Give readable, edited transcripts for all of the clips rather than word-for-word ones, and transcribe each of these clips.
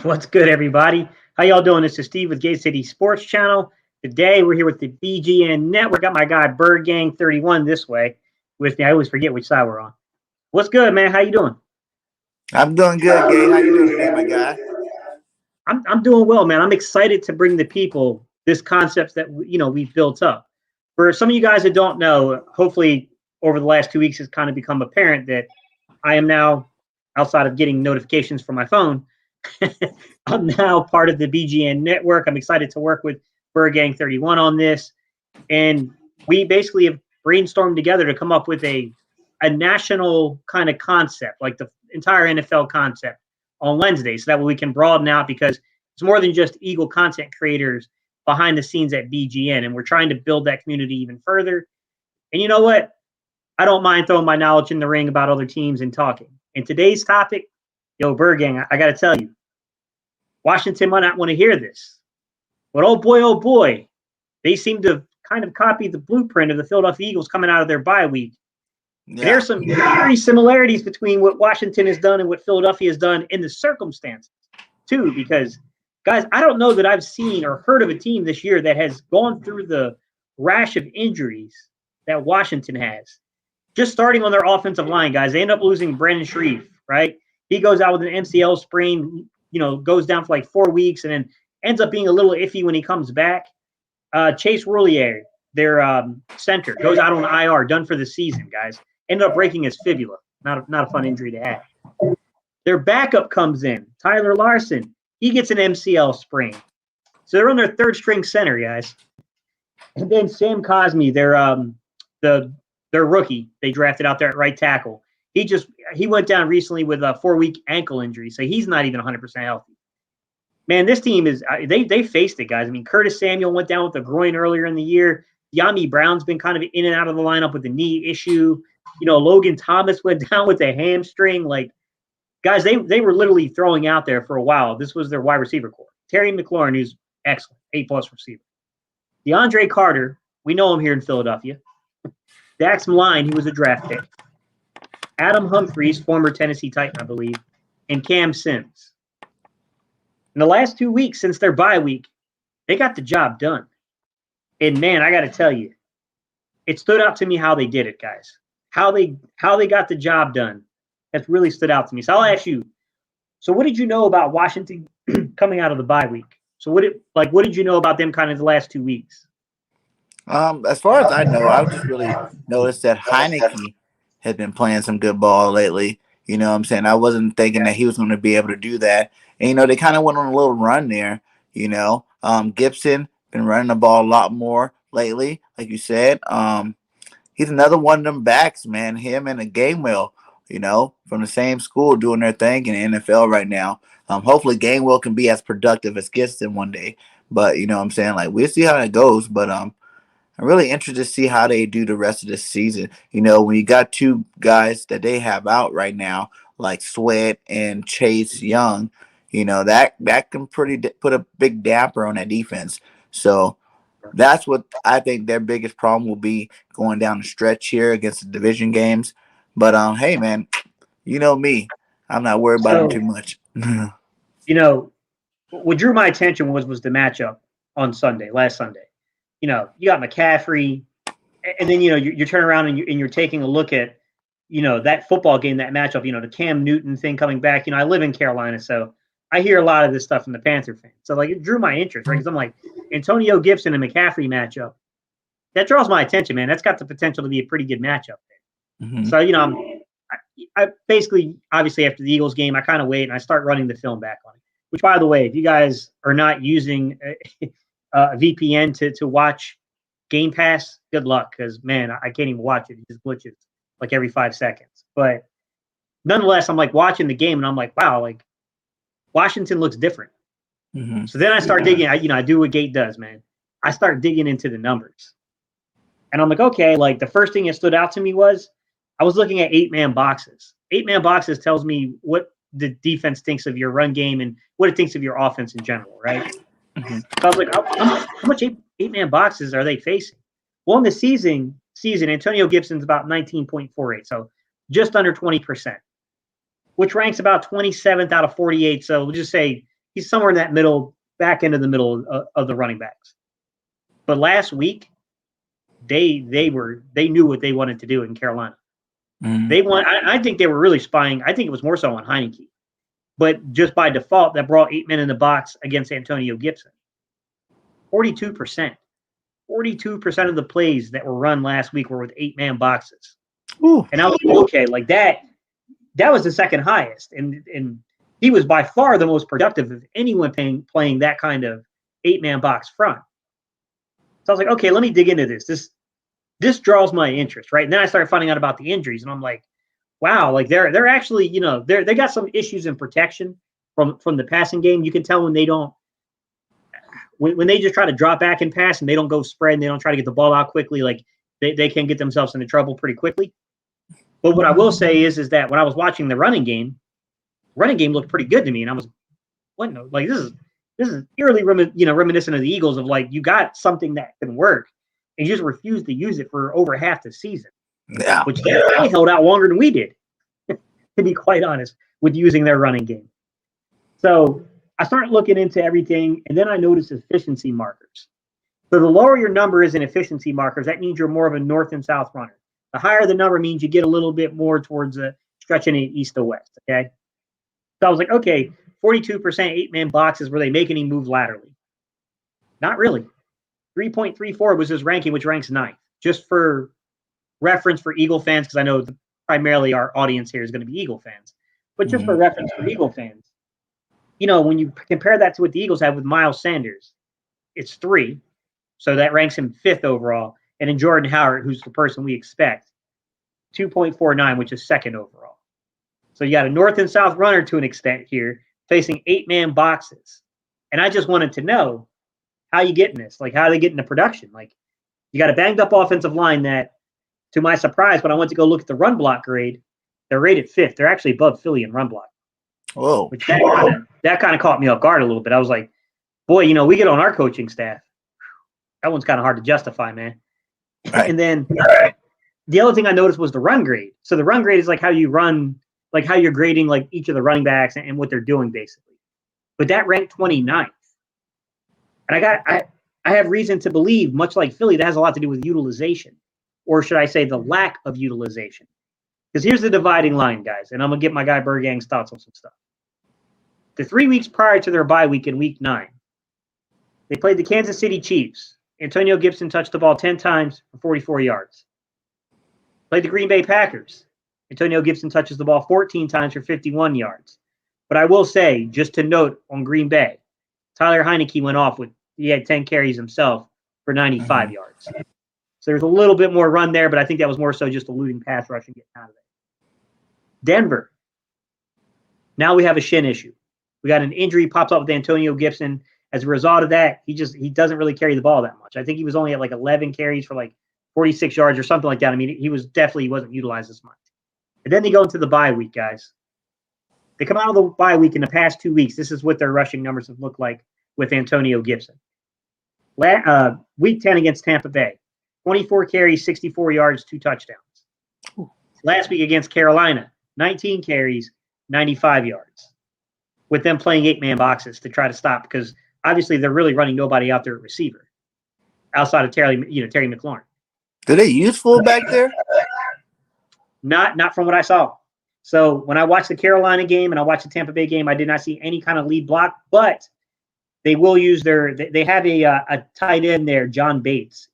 What's good, everybody? How y'all doing? This is Steve with Gate City Sports Channel. Today, we're here with the BGN Network. Got my guy Bird Gang 31 this way with me. I always forget which side we're on. What's good, man? How you doing? I'm doing good, Gay. How you doing today, my guy? I'm doing well, man. I'm excited to bring the people this concept that we've built up. For some of you guys that don't know, hopefully over the last 2 weeks, it's kind of become apparent that I am now, outside of getting notifications from my phone, I'm now part of the BGN network. I'm excited to work with Bird Gang 31 on this. And we basically have brainstormed together to come up with a national kind of concept, like the entire NFL concept on Wednesday. So that way we can broaden out, because it's more than just Eagle content creators behind the scenes at BGN. And we're trying to build that community even further. And you know what? I don't mind throwing my knowledge in the ring about other teams and talking. And today's topic, Bird Gang, I got to tell you, Washington might not want to hear this, but oh boy, they seem to kind of copy the blueprint of the Philadelphia Eagles coming out of their bye week. Yeah. And there's some very similarities between what Washington has done and what Philadelphia has done in the circumstances, too, because, guys, I don't know that I've seen or heard of a team this year that has gone through the rash of injuries that Washington has. Just starting on their offensive line, guys, they end up losing Brandon Shreve, right? He goes out with an MCL sprain, goes down for like 4 weeks, and then ends up being a little iffy when he comes back. Chase Roulier, their center, goes out on IR, done for the season, guys. Ended up breaking his fibula. Not a fun injury to have. Their backup comes in, Tyler Larson. He gets an MCL sprain. So they're on their third string center, guys. And then Sam Cosmi, their rookie they drafted out there at right tackle. He went down recently with a 4-week ankle injury, so he's not even 100% healthy. Man, this team is they faced it, guys. I mean, Curtis Samuel went down with a groin earlier in the year. Yami Brown's been kind of in and out of the lineup with a knee issue. Logan Thomas went down with a hamstring. Like, guys, they were literally throwing out there for a while. This was their wide receiver core. Terry McLaurin, who's excellent, A+ receiver. DeAndre Carter, we know him here in Philadelphia. Dax Milne, he was a draft pick. Adam Humphries, former Tennessee Titan, I believe, and Cam Sims. In the last 2 weeks since their bye week, they got the job done. And man, I got to tell you, it stood out to me how they did it, guys. How they got the job done. That's really stood out to me. So I'll ask you. So what did you know about Washington coming out of the bye week? So what did you know about them kind of the last 2 weeks? As far as I know, I've just really noticed that Heineke has been playing some good ball lately. You know what I'm saying? I wasn't thinking that he was going to be able to do that. And, they kind of went on a little run there, Gibson been running the ball a lot more lately, like you said. He's another one of them backs, man. Him and a Gainwell, from the same school doing their thing in the NFL right now. Hopefully Gainwell can be as productive as Gibson one day. But, you know what I'm saying? Like, we'll see how it goes. But I'm really interested to see how they do the rest of the season. When you got two guys that they have out right now, like Sweat and Chase Young, that can put a big damper on that defense. So that's what I think their biggest problem will be going down the stretch here against the division games. But hey, man, you know me, I'm not worried about them too much. What drew my attention was the matchup on last Sunday. You got McCaffrey, and then you turn around and you're taking a look at that football game, that matchup. The Cam Newton thing coming back. I live in Carolina, so I hear a lot of this stuff from the Panther fans. So it drew my interest, right? Because I'm like, Antonio Gibson and McCaffrey matchup, that draws my attention, man. That's got the potential to be a pretty good matchup there. Mm-hmm. So I basically, obviously, after the Eagles game, I kind of wait and I start running the film back on it. Which, by the way, if you guys are not using a VPN to watch Game Pass, good luck, because, man, I can't even watch it. It just glitches like every 5 seconds. But nonetheless, I'm like watching the game and I'm like, wow, like Washington looks different. Mm-hmm. So then I start digging. I do what Gate does, man. I start digging into the numbers. And I'm like, okay, like the first thing that stood out to me was I was looking at 8-man boxes. 8-man boxes tells me what the defense thinks of your run game and what it thinks of your offense in general, right? Mm-hmm. So I was like, how much 8-man boxes are they facing? Well, in the season, Antonio Gibson's about 19.48, so just under 20%, which ranks about 27th out of 48. So we'll just say he's somewhere in that middle, back into the middle of the running backs. But last week, they knew what they wanted to do in Carolina. I think they were really spying. I think it was more so on Heineke, but just by default, that brought 8 men in the box against Antonio Gibson. 42%. 42% of the plays that were run last week were with 8-man boxes. Ooh. And I was like, okay, like that was the second highest. And he was by far the most productive of anyone playing that kind of 8-man box front. So I was like, okay, let me dig into this. This draws my interest, right? And then I started finding out about the injuries, and I'm like, wow, like they're actually, they got some issues in protection from the passing game. You can tell when they don't, when they just try to drop back and pass and they don't go spread and they don't try to get the ball out quickly, like they can get themselves into trouble pretty quickly. But what I will say is that when I was watching the running game looked pretty good to me, and I was, what? No, like this is eerily reminiscent of the Eagles, of like, you got something that can work, and you just refused to use it for over half the season. Yeah, which they held out longer than we did, to be quite honest, with using their running game. So I started looking into everything, and then I noticed efficiency markers. So the lower your number is in efficiency markers, that means you're more of a north and south runner. The higher the number means you get a little bit more towards stretching it east to west, okay? So I was like, okay, 42% 8-man boxes, were they making him move laterally? Not really. 3.34 was his ranking, which ranks 9th. Just for reference for Eagle fans, because I know primarily our audience here is going to be Eagle fans, but just for reference for Eagle fans, when you compare that to what the Eagles have with Miles Sanders, it's 3. So that ranks him 5th overall. And in Jordan Howard, who's the person we expect, 2.49, which is 2nd overall. So you got a north and south runner to an extent here, facing 8-man boxes. And I just wanted to know, how you getting this? Like, how are they getting the production? Like, you got a banged up offensive line that, to my surprise, when I went to go look at the run block grade, they're rated 5th. They're actually above Philly in run block. Whoa. Which that kind of caught me off guard a little bit. I was like, boy, we get on our coaching staff. That one's kind of hard to justify, man. Right. And then the other thing I noticed was the run grade. So the run grade is like how you run, like how you're grading like each of the running backs and what they're doing, basically. But that ranked 29th. And I have reason to believe, much like Philly, that has a lot to do with utilization. Or should I say the lack of utilization? Because here's the dividing line, guys, and I'm going to get my guy Bergang's thoughts on some stuff. The 3 weeks prior to their bye week in week 9, they played the Kansas City Chiefs. Antonio Gibson touched the ball 10 times for 44 yards. Played the Green Bay Packers. Antonio Gibson touches the ball 14 times for 51 yards. But I will say, just to note on Green Bay, Tyler Heineke went off he had 10 carries himself for 95 yards. So there's a little bit more run there, but I think that was more so just eluding pass rush and getting out of there. Denver. Now we have a shin issue. We got an injury pops up with Antonio Gibson. As a result of that, he doesn't really carry the ball that much. I think he was only at like 11 carries for like 46 yards or something like that. I mean, he wasn't utilized as much. And then they go into the bye week, guys. They come out of the bye week in the past 2 weeks. This is what their rushing numbers have looked like with Antonio Gibson. Week 10 against Tampa Bay. 24 carries, 64 yards, 2 touchdowns. Ooh. Last week against Carolina, 19 carries, 95 yards. With them playing 8-man boxes to try to stop, because obviously they're really running nobody out there at receiver outside of Terry McLaurin. Do they use fullback there? Not from what I saw. So when I watched the Carolina game and I watched the Tampa Bay game, I did not see any kind of lead block, but they will use they have a tight end there, John Bates.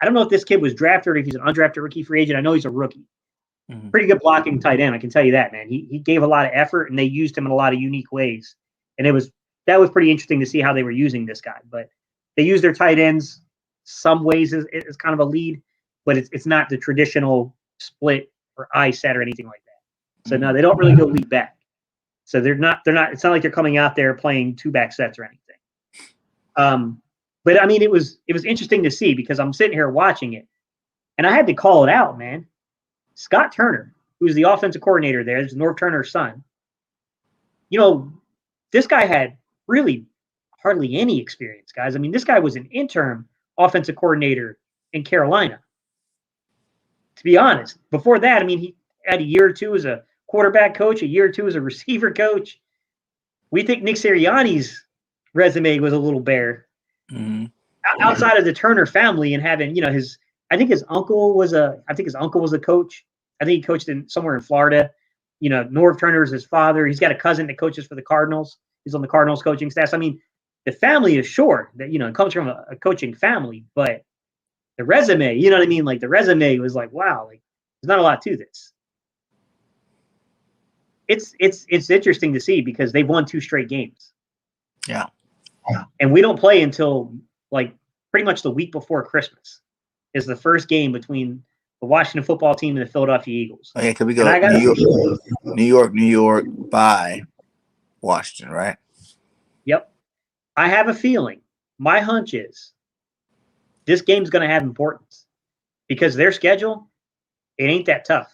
I don't know if this kid was drafted or if he's an undrafted rookie free agent. I know he's a rookie. Pretty good blocking tight end, I can tell you that, man. He gave a lot of effort, and they used him in a lot of unique ways. And that was pretty interesting to see how they were using this guy. But they use their tight ends some ways as kind of a lead, but it's not the traditional split or eye set or anything like that. So no, they don't really go lead back. So they're not. It's not like they're coming out there playing 2-back sets or anything. But I mean, it was interesting to see, because I'm sitting here watching it, and I had to call it out, man. Scott Turner, who's the offensive coordinator there, is Norv Turner's son. This guy had really hardly any experience, guys. I mean, this guy was an interim offensive coordinator in Carolina. To be honest, before that, I mean, he had a year or two as a quarterback coach, a year or two as a receiver coach. We think Nick Sirianni's resume was a little bare. Mm-hmm. Outside of the Turner family and having, I think his uncle was a coach. I think he coached somewhere in Florida. Norv Turner is his father. He's got a cousin that coaches for the Cardinals. He's on the Cardinals coaching staff. So, I mean, the family is sure that, it comes from a coaching family, but the resume, you know what I mean? Like the resume was like, wow, like there's not a lot to this. It's interesting to see because they've won 2 straight games. Yeah. And we don't play until like pretty much the week before Christmas is the first game between the Washington football team and the Philadelphia Eagles. Okay, can we go New York by Washington, right? Yep. I have a feeling, my hunch is this game's going to have importance because their schedule, it ain't that tough.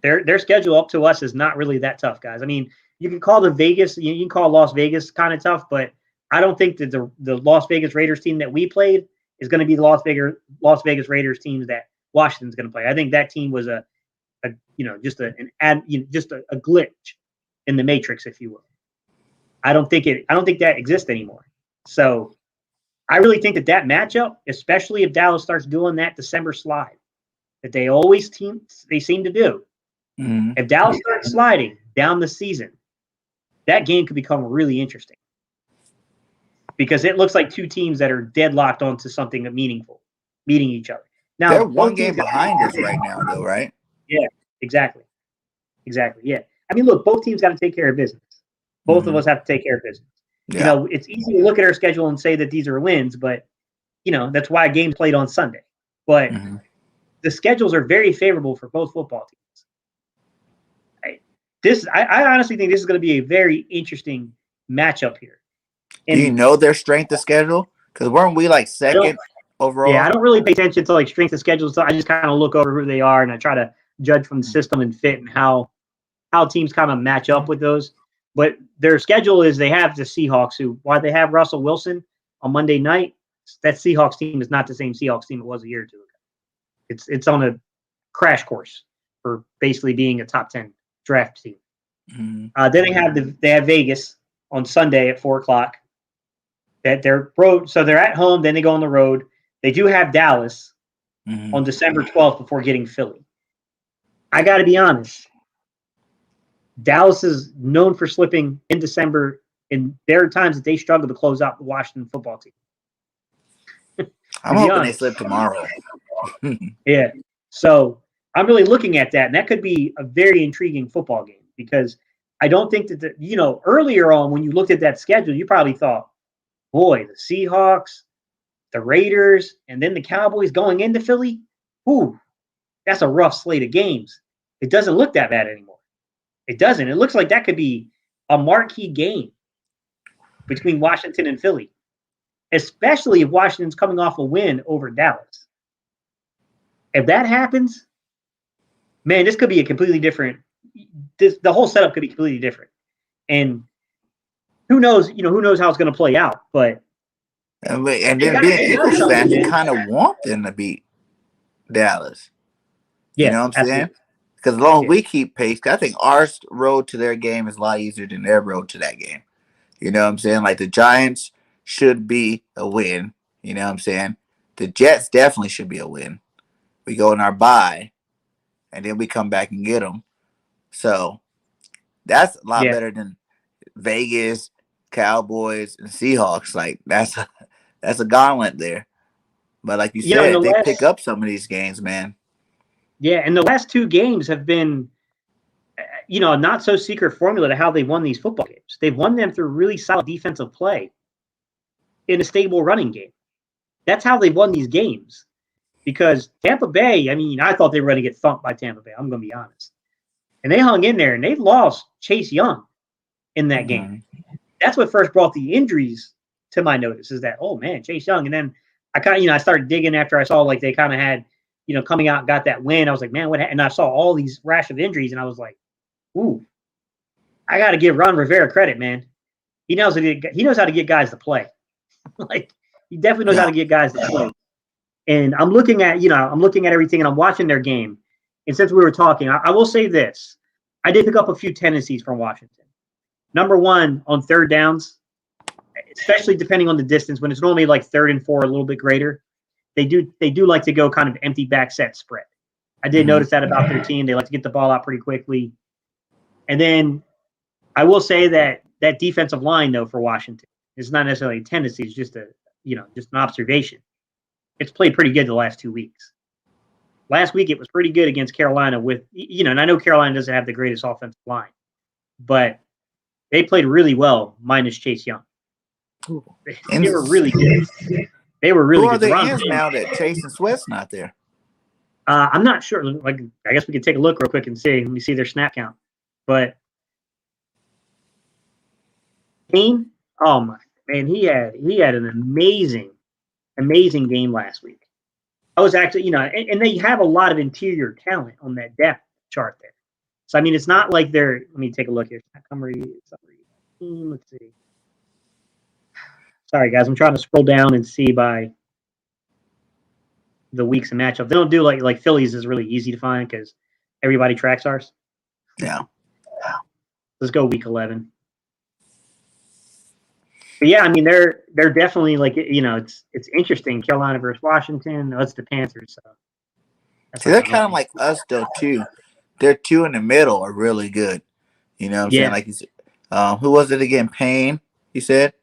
Their schedule up to us is not really that tough, guys. I mean, you can call you can call Las Vegas kind of tough, but I don't think that the Las Vegas Raiders team that we played is going to be the Las Vegas Raiders teams that Washington's going to play. I think that team was just a glitch in the matrix, if you will. I don't think that exists anymore. So I really think that matchup, especially if Dallas starts doing that December slide that they seem to do. Mm-hmm. If Dallas starts sliding down the season, that game could become really interesting because it looks like 2 teams that are deadlocked onto something meaningful, meeting each other. Now they're 1 game behind us right now, though, right? Yeah, exactly. Yeah. I mean, look, both teams got to take care of business. Both of us have to take care of business. Yeah. It's easy to look at our schedule and say that these are wins, but that's why a game's played on Sunday. But the schedules are very favorable for both football teams. I honestly think this is going to be a very interesting matchup here. And do you know their strength of schedule? Because weren't we like second overall? Yeah, I don't really pay attention to like strength of schedule. So I just kind of look over who they are and I try to judge from the system and fit and how teams kind of match up with those. But their schedule is they have the Seahawks, why they have Russell Wilson on Monday night. That Seahawks team is not the same Seahawks team it was a year or 2 ago. It's on a crash course for basically being a top 10 draft team. Mm-hmm. Then they have Vegas on Sunday at 4:00. That they're road, so they're at home. Then they go on the road. They do have Dallas on December 12th before getting Philly. I got to be honest. Dallas is known for slipping in December, and there are times that they struggle to close out the Washington football team. I'm hoping they slip tomorrow. Yeah. So I'm really looking at that, and that could be a very intriguing football game because I don't think that earlier on when you looked at that schedule, you probably thought, boy, the Seahawks, the Raiders, and then the Cowboys going into Philly. Ooh, that's a rough slate of games. It doesn't look that bad anymore. It doesn't. It looks like that could be a marquee game between Washington and Philly, especially if Washington's coming off a win over Dallas. If that happens, man, this could be a completely different. The whole setup could be completely different, and who knows? Who knows how it's going to play out? But and then being Eagles fans, you kind of want them to beat Dallas. Yeah, you know what I'm saying? Because as long as we keep pace, I think our road to their game is a lot easier than their road to that game. You know what I'm saying? Like the Giants should be a win. You know what I'm saying? The Jets definitely should be a win. We go in our bye, and then we come back and get them. So that's a lot better than Vegas, Cowboys, and Seahawks. Like that's a gauntlet there. But like you said, they pick up some of these games, man. Yeah, and the last 2 games have been, a not so secret formula to how they won these football games. They've won them through really solid defensive play in a stable running game. That's how they won these games. Because Tampa Bay, I mean, I thought they were going to get thumped by Tampa Bay. I'm going to be honest. And they hung in there, and they lost Chase Young in that game. That's what first brought the injuries to my notice is that, oh, man, Chase Young. And then I kind of, I started digging after I saw like they kind of had, coming out and got that win. I was like, man, what? And I saw all these rash of injuries, and I was like, ooh, I got to give Ron Rivera credit, man. He knows how to get guys to play. Like he definitely knows how to get guys to play. And I'm looking at everything, and I'm watching their game. And since we were talking, I will say this: I did pick up a few tendencies from Washington. Number one, on third downs, especially depending on the distance, when it's normally like 3rd and 4, a little bit greater, they do like to go kind of empty back set spread. I did notice that about their team. They like to get the ball out pretty quickly. And then I will say that defensive line, though, for Washington, is not necessarily a tendency. It's just just an observation. It's played pretty good the last 2 weeks. Last week, it was pretty good against Carolina with, and I know Carolina doesn't have the greatest offensive line, but they played really well minus Chase Young. They were really good. They were really good. Who are the ends now that Chase and Sweat's not there? I'm not sure. Like, I guess we could take a look real quick and see. Let me see their snap count. But Payne, oh my man, he had an amazing game last week. I was actually, and they have a lot of interior talent on that depth chart there. So I mean, it's not like they're. Let me take a look here. Summary. Let's see. Sorry, guys, I'm trying to scroll down and see by the weeks and matchup. They don't do like Phillies is really easy to find because everybody tracks ours. Yeah. Let's go week 11. But yeah, I mean they're definitely it's interesting. Carolina versus Washington. No, it's the Panthers. So see, they're kind of like us though too. Their two in the middle are really good. You know what I'm saying? Like you said, who was it again? Payne, you said?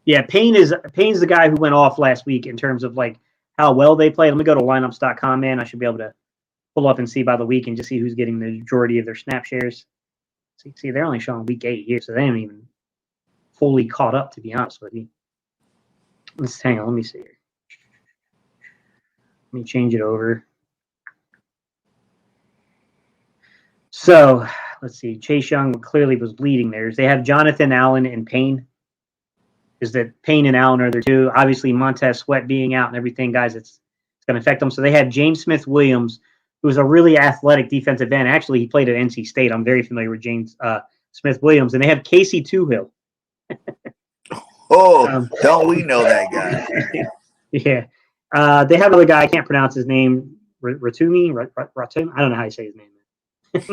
Yeah, Payne's the guy who went off last week in terms of like how well they played. Let me go to lineups.com, man. I should be able to pull up and see by the week and just see who's getting the majority of their snap shares. See, they're only showing week 8 here, so they haven't even fully caught up, to be honest with you. Hang on, let me see here. Let me change it over. So let's see. Chase Young clearly was leading theirs. They have Jonathan Allen and Payne. Is that Payne and Allen are there too? Obviously, Montez Sweat being out and everything, guys, it's going to affect them. So they have James Smith-Williams, who's a really athletic defensive end. Actually, he played at NC State. I'm very familiar with James Smith-Williams. And they have Casey Toohill. Don't we know that guy? Yeah. They have another guy. I can't pronounce his name. Ratumi? I don't know how you say his name.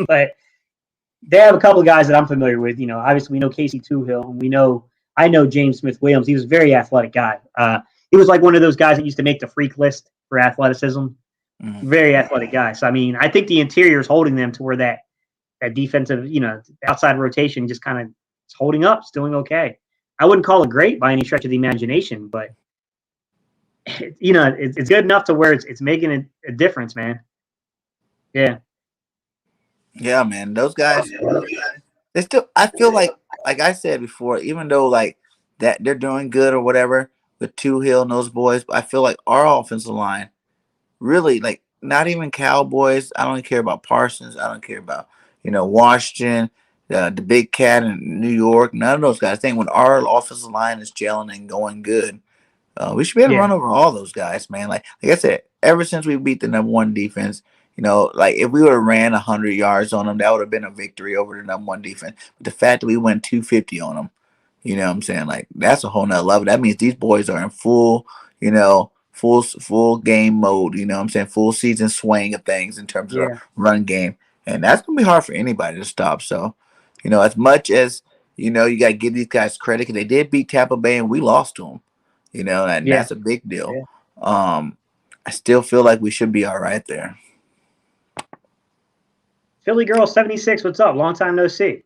But they have a couple of guys that I'm familiar with. Obviously, we know Casey Toohill, and I know James Smith-Williams. He was a very athletic guy. He was like one of those guys that used to make the freak list for athleticism. Mm-hmm. Very athletic guy. So, I mean, I think the interior is holding them to where that defensive, outside rotation just kind of is holding up. It's doing okay. I wouldn't call it great by any stretch of the imagination, but, it's good enough to where it's making a difference, man. Yeah. Yeah, man. Those guys, they still, I feel like I said before, even though like that they're doing good or whatever with Toohill and those boys, I feel like our offensive line really, like, not even Cowboys. I don't care about Parsons. I don't care about, Washington, the Big Cat in New York. None of those guys. I think when our offensive line is gelling and going good, we should be able to run over all those guys, man. Like I said, ever since we beat the number 1 defense, like if we would have ran 100 yards on them, that would have been a victory over the number 1 defense. But the fact that we went 250 on them, you know what I'm saying? Like, that's a whole nother level. That means these boys are in full, full game mode, you know what I'm saying? Full season swing of things in terms of run game. And that's going to be hard for anybody to stop. So, as much as, you got to give these guys credit because they did beat Tampa Bay and we lost to them, and that's a big deal. Yeah. I still feel like we should be all right there. Philly Girl 76, what's up? Long time no see.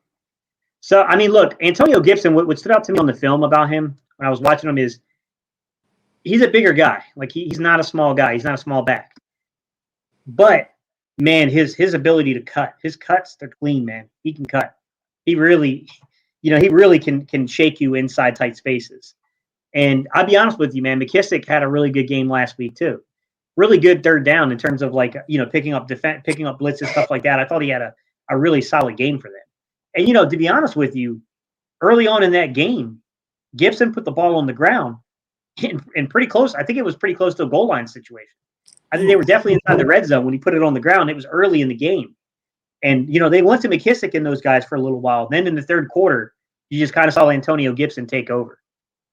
So, I mean, look, Antonio Gibson, what stood out to me on the film about him when I was watching him is he's a bigger guy. Like, he's not a small guy. He's not a small back. But, man, his ability to cut, his cuts, they're clean, man. He can cut. He really, can shake you inside tight spaces. And I'll be honest with you, man, McKissick had a really good game last week, too. Really good third down in terms of, like, picking up blitzes, stuff like that. I thought he had a really solid game for them. And, to be honest with you, early on in that game, Gibson put the ball on the ground and pretty close. I think it was pretty close to a goal line situation. I think they were definitely inside the red zone when he put it on the ground. It was early in the game. And, they went to McKissick and those guys for a little while. Then in the third quarter, you just kind of saw Antonio Gibson take over.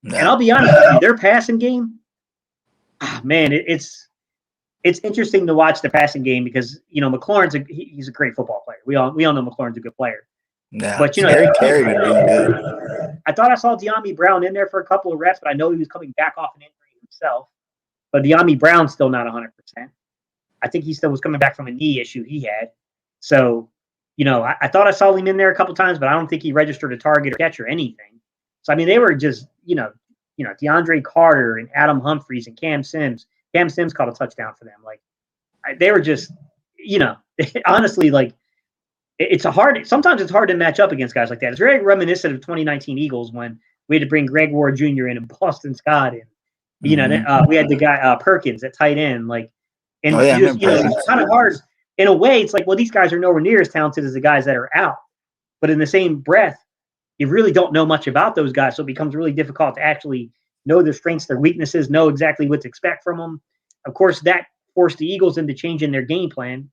No. And I'll be honest with you, their passing game, man, it's interesting to watch the passing game because, McLaurin's he's a great football player. We all know McLaurin's a good player. Yeah, But, Scary Terry been doing good. I thought I saw De'Ami Brown in there for a couple of reps, but I know he was coming back off an injury himself. But De'Ami Brown's still not 100%. I think he still was coming back from a knee issue he had. So, I thought I saw him in there a couple times, but I don't think he registered a target or catch or anything. So, I mean, they were just, DeAndre Carter and Adam Humphries and Cam Sims. Cam Sims caught a touchdown for them. Like, they were just, honestly, like, sometimes it's hard to match up against guys like that. It's very reminiscent of 2019 Eagles when we had to bring Greg Ward Jr. in and Boston Scott in. We had the guy Perkins at tight end. Like, and it's kind of hard. In a way, it's like, well, these guys are nowhere near as talented as the guys that are out. But in the same breath, you really don't know much about those guys, so it becomes really difficult to actually know their strengths, their weaknesses, know exactly what to expect from them. Of course, that forced the Eagles into changing their game plan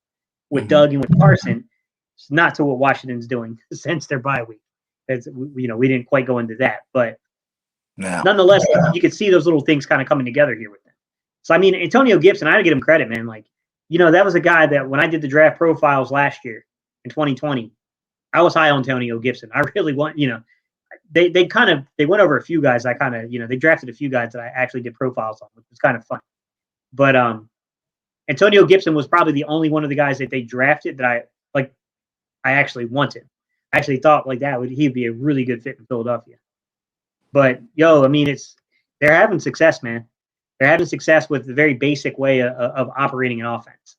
with Doug and with Carson. It's not to what Washington's doing since their bye week. We didn't quite go into that, but nonetheless, you could see those little things kind of coming together here with them. So, I mean, Antonio Gibson, I got to give him credit, man. Like, that was a guy that when I did the draft profiles last year in 2020, I was high on Antonio Gibson. I really want, they went over a few guys. I kind of, they drafted a few guys that I actually did profiles on, which was kind of fun. But Antonio Gibson was probably the only one of the guys that they drafted that I actually wanted. I actually thought like he'd be a really good fit in Philadelphia. But I mean, they're having success, man. They're having success with the very basic way of operating an offense.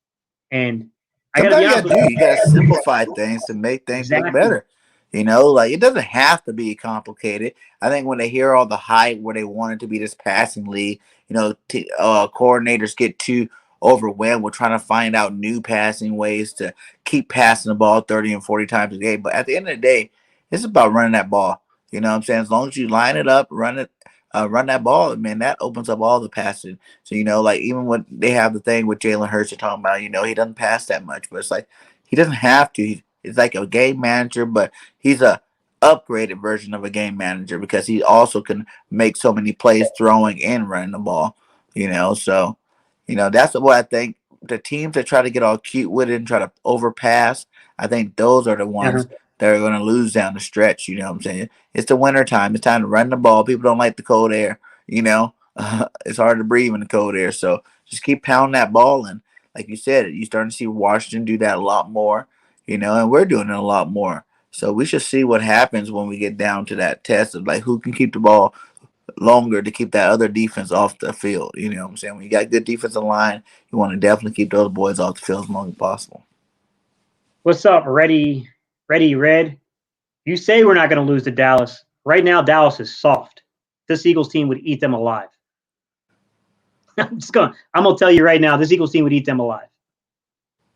And I got to be honest with you, you got to simplify things to make things look better. Like it doesn't have to be complicated. I think when they hear all the hype where they want it to be this passing league, coordinators get too overwhelmed with trying to find out new passing ways to keep passing the ball 30 and 40 times a game. But at the end of the day, it's about running that ball. You know what I'm saying? As long as you line it up, run that ball, man, that opens up all the passing. So, like even when they have the thing with Jalen Hurts, you're talking about, he doesn't pass that much, but it's like he doesn't have to. He's like a game manager, but he's a upgraded version of a game manager because he also can make so many plays throwing and running the ball. So that's what I think. The teams that try to get all cute with it and try to overpass, I think those are the ones that are going to lose down the stretch. You know what I'm saying? It's the winter time. It's time to run the ball. People don't like the cold air. It's hard to breathe in the cold air. So just keep pounding that ball. And like you said, you're starting to see Washington do that a lot more, and we're doing it a lot more. So we should see what happens when we get down to that test of like who can keep the ball longer to keep that other defense off the field. You know what I'm saying? When you got good defensive line, you want to definitely keep those boys off the field as long as possible. What's up, Ready Red? You say we're not going to lose to Dallas. Right now, Dallas is soft. This Eagles team would eat them alive. I'm going to tell you right now, this Eagles team would eat them alive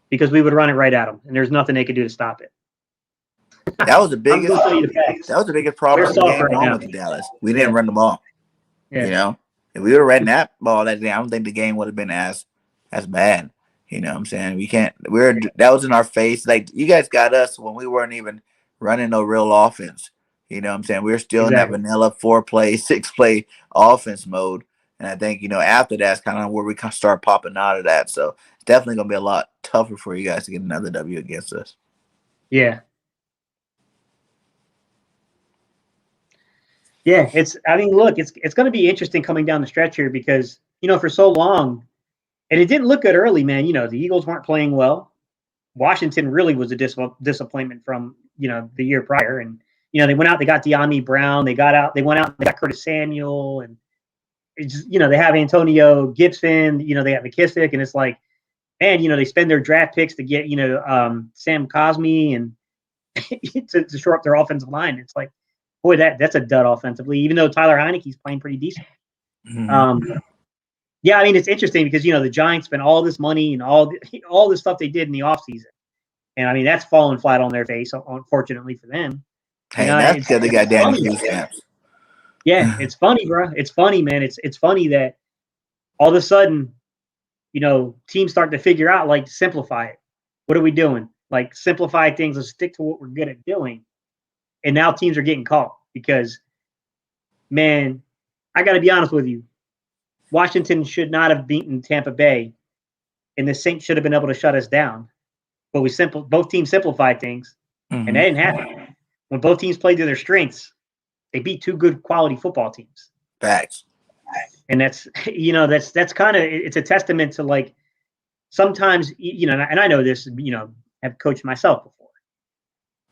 because we would run it right at them, and there's nothing they could do to stop it. That was the biggest. That was the biggest problem in the game going with Dallas. We didn't run the ball. Yeah. If we would have ran that ball that day, I don't think the game would have been as bad. You know what I'm saying? We can't. That was in our face. Like you guys got us when we weren't even running no real offense. You know what I'm saying? We were still in that vanilla 4-play, 6-play offense mode. And I think after that's kind of where we kind of start popping out of that. So it's definitely gonna be a lot tougher for you guys to get another W against us. Yeah. Yeah, it's going to be interesting coming down the stretch here because, for so long, and it didn't look good early, man. The Eagles weren't playing well. Washington really was a disappointment from, the year prior. And, they went out, they got De'Ami Brown. They went out, they got Curtis Samuel. And, it's just, they have Antonio Gibson. They have McKissick. And it's like, man, they spend their draft picks to get, Sam Cosmi and to shore up their offensive line. It's like, boy, that's a dud offensively, even though Tyler Heineke's playing pretty decent. Yeah, I mean, it's interesting because, the Giants spent all this money and all this stuff they did in the offseason. And, I mean, that's fallen flat on their face, unfortunately for them. Hey, that's because they got Danny Goose Stamps. Yeah, it's funny, bro. It's funny, man. It's funny that all of a sudden, teams start to figure out, like, simplify it. What are we doing? Like, simplify things and stick to what we're good at doing. And now teams are getting caught because, man, I got to be honest with you. Washington should not have beaten Tampa Bay, and the Saints should have been able to shut us down. But both teams simplified things, and that didn't happen. when both teams played to their strengths, they beat two good quality football teams. Facts. And that's that's kind of, it's a testament to like sometimes and I know this, I've coached myself before.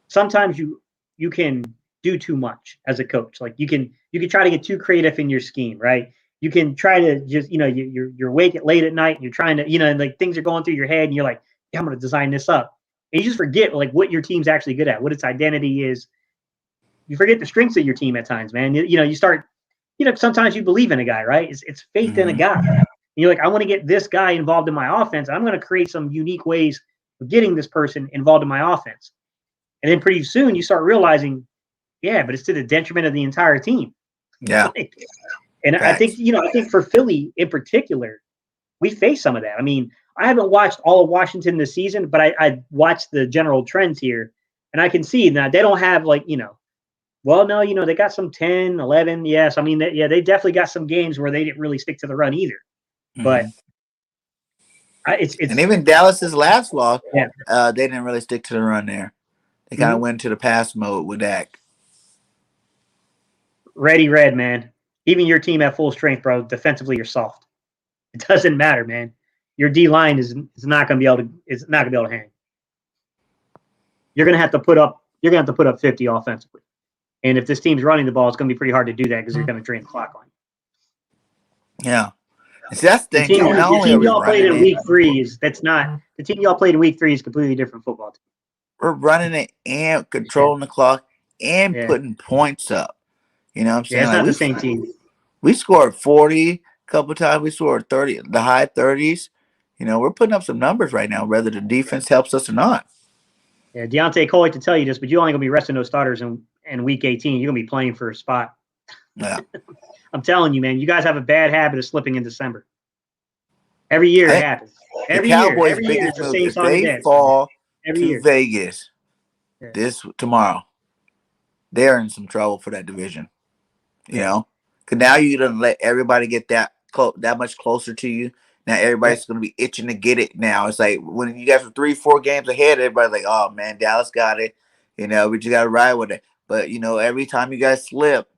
Sometimes you can do too much as a coach. Like you can try to get too creative in your scheme, right? You can try to just you're awake at late at night and you're trying to and like things are going through your head and you're like, yeah, I'm going to design this up, and you just forget like what your team's actually good at, what its identity is. You forget the strengths of your team at times, man. You start, sometimes you believe in a guy, right? It's faith in a guy. And you're like, I want to get this guy involved in my offense. I'm going to create some unique ways of getting this person involved in my offense. And then pretty soon you start realizing, yeah, but it's to the detriment of the entire team. Yeah. And I think for Philly in particular, we face some of that. I mean, I haven't watched all of Washington this season, but I watched the general trends here, and I can see now they don't have like, well, no, they got some 10, 11. Yes. I mean, they definitely got some games where they didn't really stick to the run either. But it's and even Dallas's last loss, yeah. They didn't really stick to the run there. They kind of went to the pass mode with Dak. Ready, red, man. Even your team at full strength, bro. Defensively, you're soft. It doesn't matter, man. Your D line is not going to be able to. It's not going to be able to hang. You're going to have to put up. You're going to have to put up 50 offensively. And if this team's running the ball, it's going to be pretty hard to do that because they're going to drain the clock on you. Yeah. See, that's the thing. The team y'all played in week 3 is the team y'all played in week 3 is a completely different football team. We're running it and controlling the clock and putting points up. You know what I'm saying? Yeah, it's not the same team. We scored 40 a couple times. We scored 30, the high 30s. We're putting up some numbers right now, whether the defense helps us or not. Yeah, Deontay Cole to tell you this, but you're only going to be resting those starters in week 18. You're going to be playing for a spot. Yeah. I'm telling you, man, you guys have a bad habit of slipping in December. Every year it happens. Every year it's the same song and dance. Fall every to year. Vegas tomorrow, they're in some trouble for that division. Because now you done let everybody get that much closer to you. Now everybody's going to be itching to get it now. It's like when you guys are 3-4 games ahead, everybody's like, oh, man, Dallas got it. We just got to ride with it. But, every time you guys slip,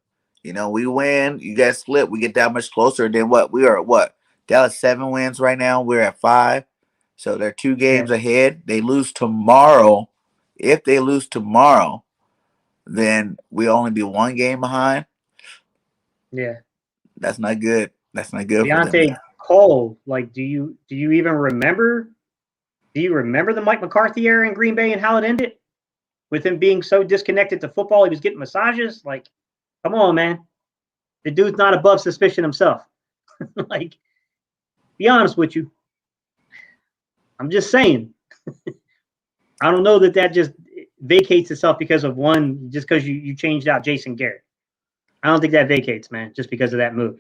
we win, you guys slip, we get that much closer. Then what? We are at what? Dallas 7 wins right now. We're at 5. So they're 2 games ahead. They lose tomorrow. If they lose tomorrow, then we only be 1 game behind. Yeah. That's not good. That's not good Deontay for them. Cole, like, do you even remember? Do you remember the Mike McCarthy era in Green Bay and how it ended? With him being so disconnected to football, he was getting massages. Like, come on, man. The dude's not above suspicion himself. Like, be honest with you. I'm just saying. I don't know that just vacates itself because of just because you changed out Jason Garrett. I don't think that vacates, man, just because of that move.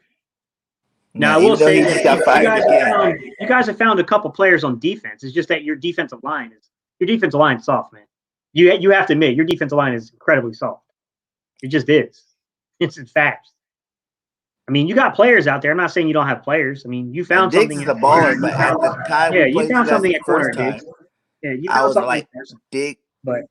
Now, I will say that you guys have found a couple players on defense. It's just that your defensive line is soft, man. You have to admit your defensive line is incredibly soft. It just is. It's in fact. I mean, you got players out there. I'm not saying you don't have players. I mean, you found something. Diggs is a baller, but at the time you found something at corner, Diggs. Yeah, you found something like Diggs. But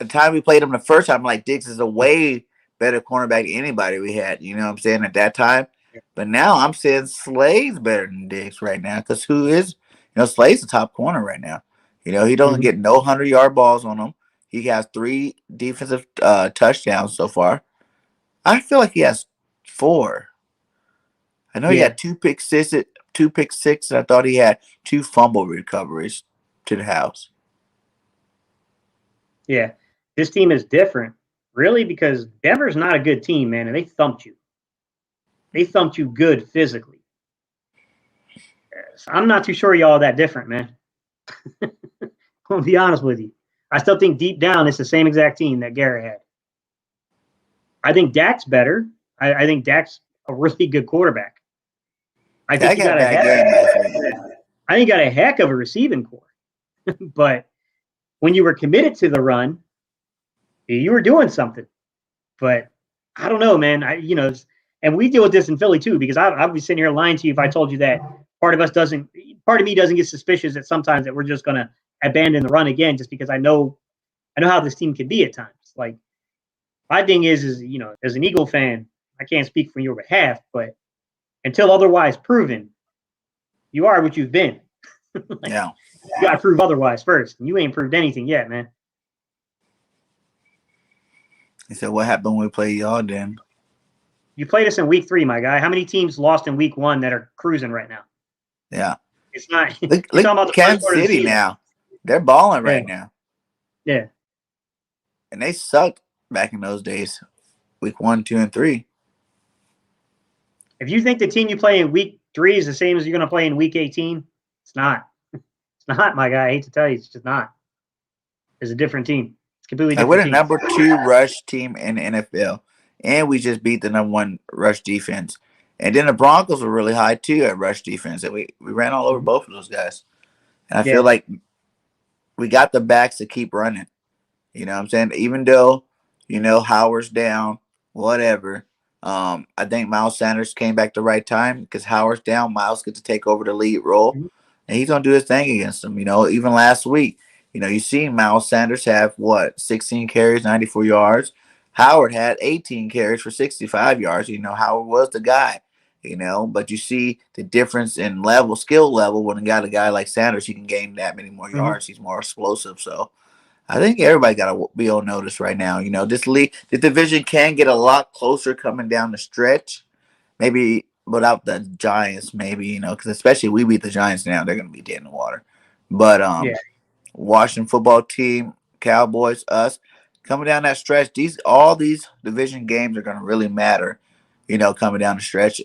the time we played him the first time, like Diggs is a way better cornerback than anybody we had. You know what I'm saying at that time. But now I'm saying Slade's better than Diggs right now because Slade's the top corner right now. He doesn't get no 100-yard balls on him. He has 3 defensive touchdowns so far. I feel like he has 4. I know he had 2 pick six, and I thought he had 2 fumble recoveries to the house. Yeah, this team is different, really, because Denver's not a good team, man, and they thumped you. They thumped you good physically. So I'm not too sure y'all are that different, man. I'll be honest with you. I still think deep down it's the same exact team that Garrett had. I think Dak's better. I think Dak's a really good quarterback. I think he got a heck of a receiving core. But when you were committed to the run, you were doing something. But I don't know, man. And we deal with this in Philly too, because I'd be sitting here lying to you if I told you that part of me doesn't get suspicious that sometimes that we're just gonna abandon the run again, just because I know how this team can be at times. Like, my thing is as an Eagle fan, I can't speak for your behalf, but until otherwise proven, you are what you've been. Like, Yeah. you got to prove otherwise first, and you ain't proved anything yet, man. He said, "What happened when we played y'all then?" You played us in week 3, my guy. How many teams lost in week 1 that are cruising right now? Yeah. It's not. Look, You're talking about the Kansas first City now. They're balling right now. Yeah. And they sucked back in those days. Week 1, 2, and 3. If you think the team you play in week 3 is the same as you're going to play in week 18, it's not. It's not, my guy. I hate to tell you, it's just not. It's a different team. It's a completely Like, we're different the team. number 2 rush team in the NFL. And we just beat the number 1 rush defense. And then the Broncos were really high, too, at rush defense. And we ran all over both of those guys. And I feel like we got the backs to keep running. You know what I'm saying? Even though, Howard's down, whatever. I think Miles Sanders came back the right time because Howard's down. Miles gets to take over the lead role. Mhm. And he's going to do his thing against them. Even last week, you see Miles Sanders have, 16 carries, 94 yards. Howard had 18 carries for 65 yards. Howard was the guy. But you see the difference in skill level when you got a guy like Sanders, he can gain that many more yards. He's more explosive. So I think everybody got to be on notice right now. This league, the division can get a lot closer coming down the stretch. Maybe without the Giants, maybe, because especially we beat the Giants now, they're going to be dead in the water. But Washington football team, Cowboys, us, coming down that stretch, all these division games are going to really matter, coming down the stretch,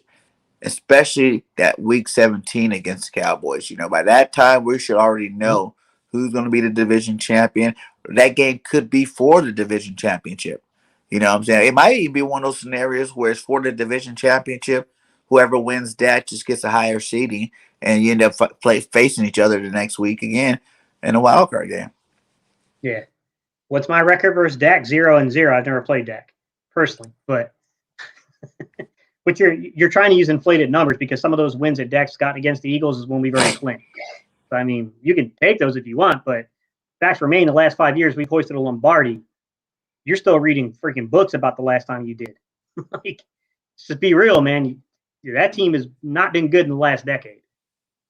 especially that week 17 against the Cowboys. By that time, we should already know who's going to be the division champion. That game could be for the division championship. You know what I'm saying? It might even be one of those scenarios where it's for the division championship. Whoever wins that just gets a higher seeding, and you end up facing each other the next week again in a wild card game. Yeah. What's my record versus Dak? 0-0. I've never played Dak personally, but you're trying to use inflated numbers because some of those wins that Dak's gotten against the Eagles is when we've already clinched. So, I mean, you can take those if you want, but facts remain the last 5 years we've hoisted a Lombardi. You're still reading freaking books about the last time you did. Like, just be real, man. That team has not been good in the last decade.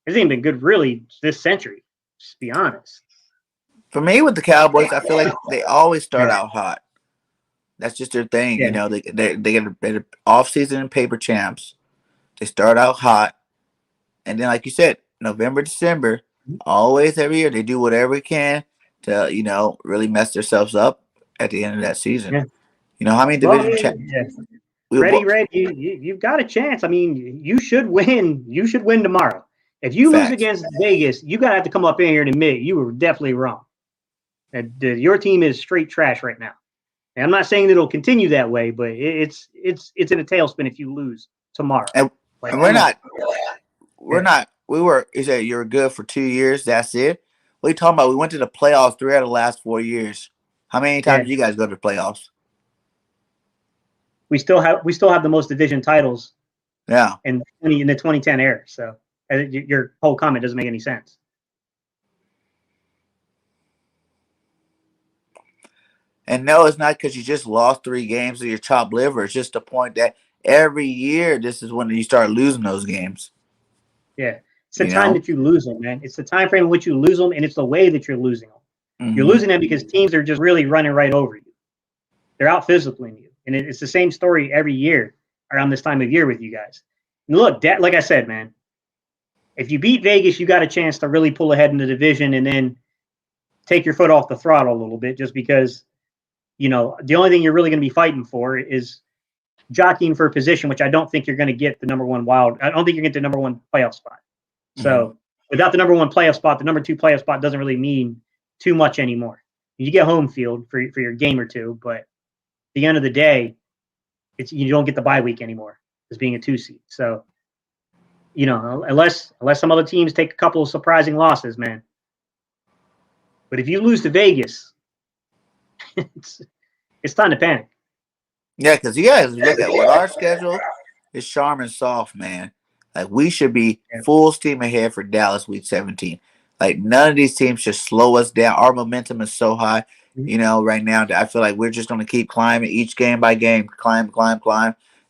It hasn't been good really this century. Just be honest. For me, with the Cowboys, I feel like they always start out hot. That's just their thing. Yeah. They get off-season and paper champs. They start out hot. And then, like you said, November, December, always every year, they do whatever they can to, really mess themselves up at the end of that season. Yeah. How many division champs? Red, you've got a chance. I mean, you should win. You should win tomorrow. If you lose against Vegas, you got to have to come up in here and admit you were definitely wrong. Your team is straight trash right now. And I'm not saying that it'll continue that way, but it's in a tailspin if you lose tomorrow. And you said you were good for 2 years. That's it. What are you talking about? We went to the playoffs 3 out of the last 4 years. How many times did you guys go to the playoffs? We still have the most division titles. Yeah. In the 2010 era. So your whole comment doesn't make any sense. And no, it's not because you just lost 3 games of your chopped liver. It's just the point that every year, this is when you start losing those games. Yeah. It's the time that you lose them, man. It's the time frame in which you lose them, and it's the way that you're losing them. Mm-hmm. You're losing them because teams are just really running right over you. They're out physically you. And it's the same story every year around this time of year with you guys. And look, like I said, man, if you beat Vegas, you got a chance to really pull ahead in the division and then take your foot off the throttle a little bit just because, the only thing you're really going to be fighting for is jockeying for a position, which I don't think you're going to get the number 1 wild. I don't think you're going to get the number 1 playoff spot. So without the number 1 playoff spot, the number 2 playoff spot doesn't really mean too much anymore. You get home field for your game or two, but at the end of the day, you don't get the bye week anymore as being a 2 seed. So, unless some other teams take a couple of surprising losses, man. But if you lose to Vegas, it's time to panic. Yeah, because you guys look at what our schedule is sharp and soft, man. Like, we should be full steam ahead for Dallas week 17. Like, none of these teams should slow us down. Our momentum is so high. you know, right now. I feel like we're just going to keep climbing each game by game, climb, and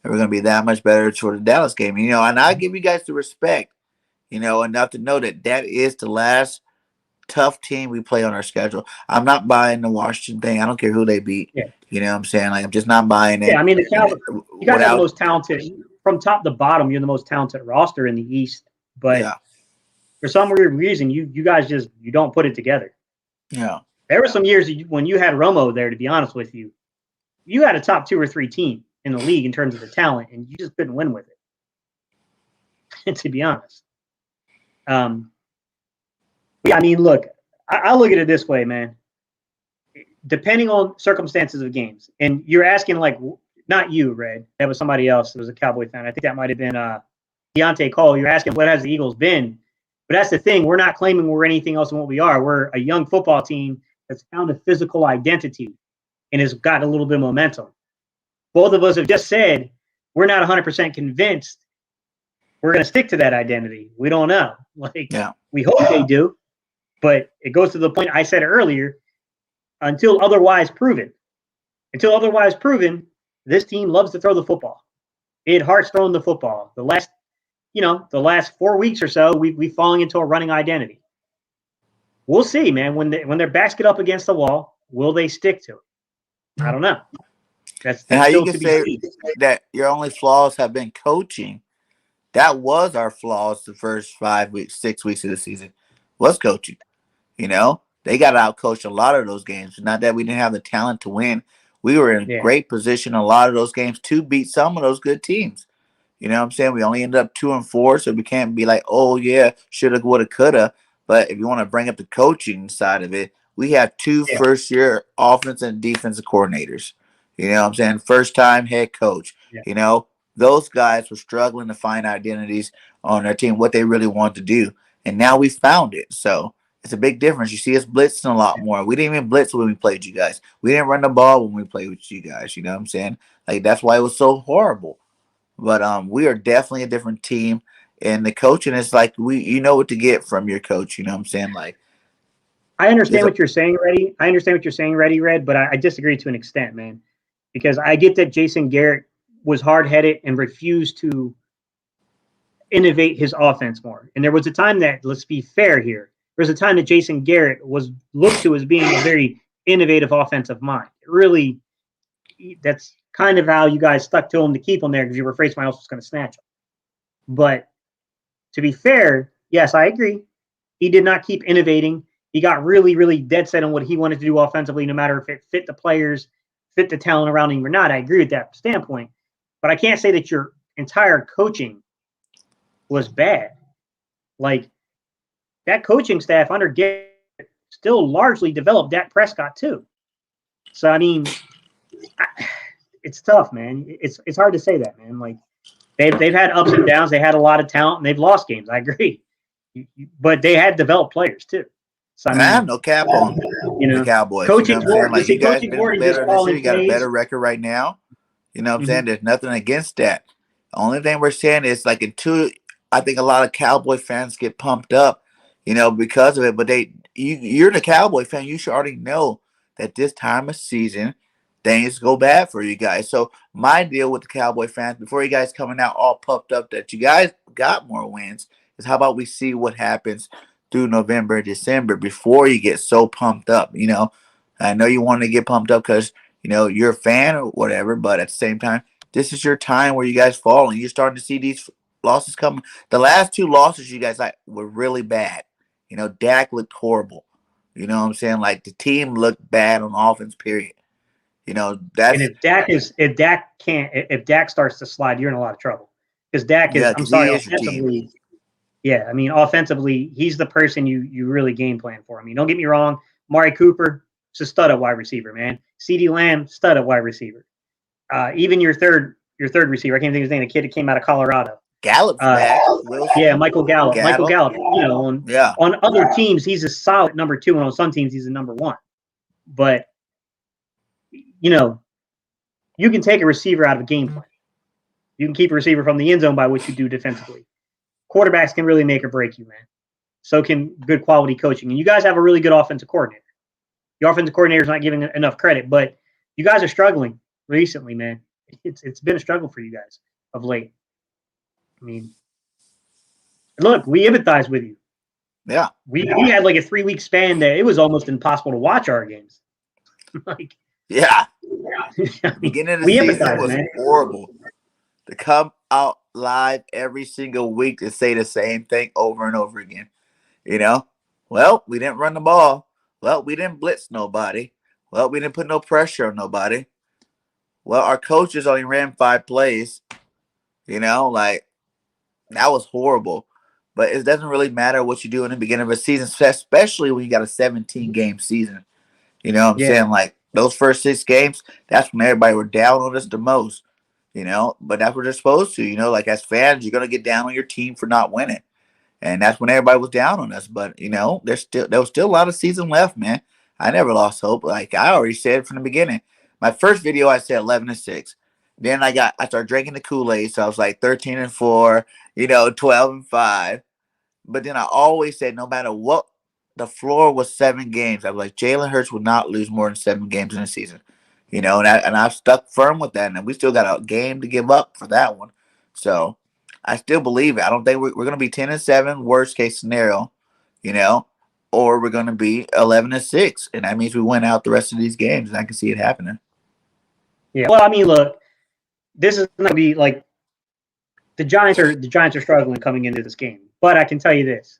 we're going to be that much better for the Dallas game. You know, and I give you guys the respect, you know, enough to know that that is the last tough team we play on our schedule. I'm not buying the Washington thing. I don't care who they beat. Yeah. You know what I'm saying? Like, I'm just not buying it. Yeah, I mean, you guys have the Without, most talented, from top to bottom, you're the most talented roster in the East. But yeah, for some weird reason, you guys just you don't put it together. yeah. There were some years when you had Romo there, to be honest with you, you had a top 2 or 3 team in the league in terms of the talent, and you just couldn't win with it, to be honest. Yeah, I mean, look, I look at it this way, man. Depending on circumstances of games, and you're asking, like, not you, Red. That was somebody else. It was a Cowboy fan. I think that might have been Deontay Cole. You're asking, what has the Eagles been? But that's the thing. We're not claiming we're anything else than what we are. We're a young football team that's found a physical identity and has got a little bit of momentum. Both of us have just said we're not 100% convinced we're going to stick to that identity. We don't know. Like, Yeah. We hope they do, but it goes to the point I said earlier, until otherwise proven. Until otherwise proven, this team loves to throw the football. It hearts throwing the football. The last 4 weeks or so, we've fallen into a running identity. We'll see, man. When their backs get up against the wall, will they stick to it? I don't know. That's And how you still can to be say seen. that your only flaws have been coaching. That was our flaws the first 5 weeks, 6 weeks of the season, was coaching. You know, they got out coached a lot of those games. Not that we didn't have the talent to win. We were in great position a lot of those games to beat some of those good teams. You know what I'm saying? We only ended up 2-4, so we can't be like, oh yeah, shoulda, woulda, coulda. But if you want to bring up the coaching side of it, we have two first-year offense and defensive coordinators. You know what I'm saying? First-time head coach. Yeah. You know, those guys were struggling to find identities on their team, what they really want to do. And now we found it. So it's a big difference. You see us blitzing a lot more. We didn't even blitz when we played you guys. We didn't run the ball when we played with you guys. You know what I'm saying? Like, that's why it was so horrible. But we are definitely a different team. And the coaching is like, you know what to get from your coach. You know what I'm saying? Like, I understand what you're saying, Reddy. I understand what you're saying, Red, but I disagree to an extent, man. Because I get that Jason Garrett was hard-headed and refused to innovate his offense more. And there was a time that, let's be fair here, there was a time that Jason Garrett was looked to as being a very innovative offensive mind. Really, that's kind of how you guys stuck to him to keep him there, because you were afraid someone else was going to snatch him. But to be fair, yes, I agree. He did not keep innovating. He got really, really dead set on what he wanted to do offensively, no matter if it fit the players, fit the talent around him or not. I agree with that standpoint. But I can't say that your entire coaching was bad. Like, that coaching staff under Garrett still largely developed Dak Prescott too. So, I mean, it's tough, man. It's hard to say that, man. Like, they've had ups and downs. They had a lot of talent, and they've lost games. I agree. But they had developed players too. So, I have no cap on the Cowboys. Coaching, you know what I'm saying? Like, you guys coaching been better this year. You got a better record right now. You know what I'm saying? There's nothing against that. The only thing we're saying is, like, I think a lot of Cowboy fans get pumped up, you know, because of it. But you're the Cowboy fan. You should already know that this time of season, things go bad for you guys. So my deal with the Cowboy fans, before you guys coming out all pumped up that you guys got more wins, is how about we see what happens through November, December before you get so pumped up. You know, I know you want to get pumped up because, you know, you're a fan or whatever, but at the same time, this is your time where you guys fall and you're starting to see these losses coming. The last 2 losses you guys were really bad. You know, Dak looked horrible. You know what I'm saying? Like, the team looked bad on offense, period. You know, that's, and if Dak starts to slide, you're in a lot of trouble. Because Dak is, I'm sorry, offensively. Yeah, I mean, offensively, he's the person you really game plan for. I mean, don't get me wrong, Amari Cooper is a stud at wide receiver, man. CeeDee Lamb, stud at wide receiver. Even your third receiver, I can't think of his name, the kid that came out of Colorado. Gallup's back. Yeah, Michael Gallup. Michael Gallup. You know, on other teams, he's a solid number 2, and on some teams, he's a number 1. But, you know, you can take a receiver out of a game plan. You can keep a receiver from the end zone by what you do defensively. Quarterbacks can really make or break you, man. So can good quality coaching. And you guys have a really good offensive coordinator. The offensive coordinator is not giving enough credit, but you guys are struggling recently, man. It's been a struggle for you guys of late. I mean, look, we empathize with you. Yeah. We had like a 3-week span that it was almost impossible to watch our games. Like, Yeah. I The mean, beginning of the we season empathize, was man. horrible. To come out live every single week to say the same thing over and over again. You know, well, we didn't run the ball. Well, we didn't blitz nobody. Well, we didn't put no pressure on nobody. Well, our coaches only ran 5 plays. You know, like that was horrible. But it doesn't really matter what you do in the beginning of a season, especially when you got a 17-game season. You know what I'm Yeah. saying? Like those first 6 games, that's when everybody were down on us the most. You know, but that's what they're supposed to. You know, like as fans, you're gonna get down on your team for not winning. And that's when everybody was down on us. But you know, there was still a lot of season left, man. I never lost hope. Like I already said from the beginning. My first video I said 11-6. Then I started drinking the Kool-Aid, so I was like 13-4, 12-5. But then I always said no matter what, the floor was 7 games. I was like, Jalen Hurts would not lose more than 7 games in a season. And I've stuck firm with that, and we still got a game to give up for that one. So I still believe it. I don't think we're going to be 10-7, worst case scenario, or we're going to be 11-6, and that means we win out the rest of these games, and I can see it happening. Yeah. Well, I mean, look, this is going to be like the Giants are struggling coming into this game, but I can tell you this: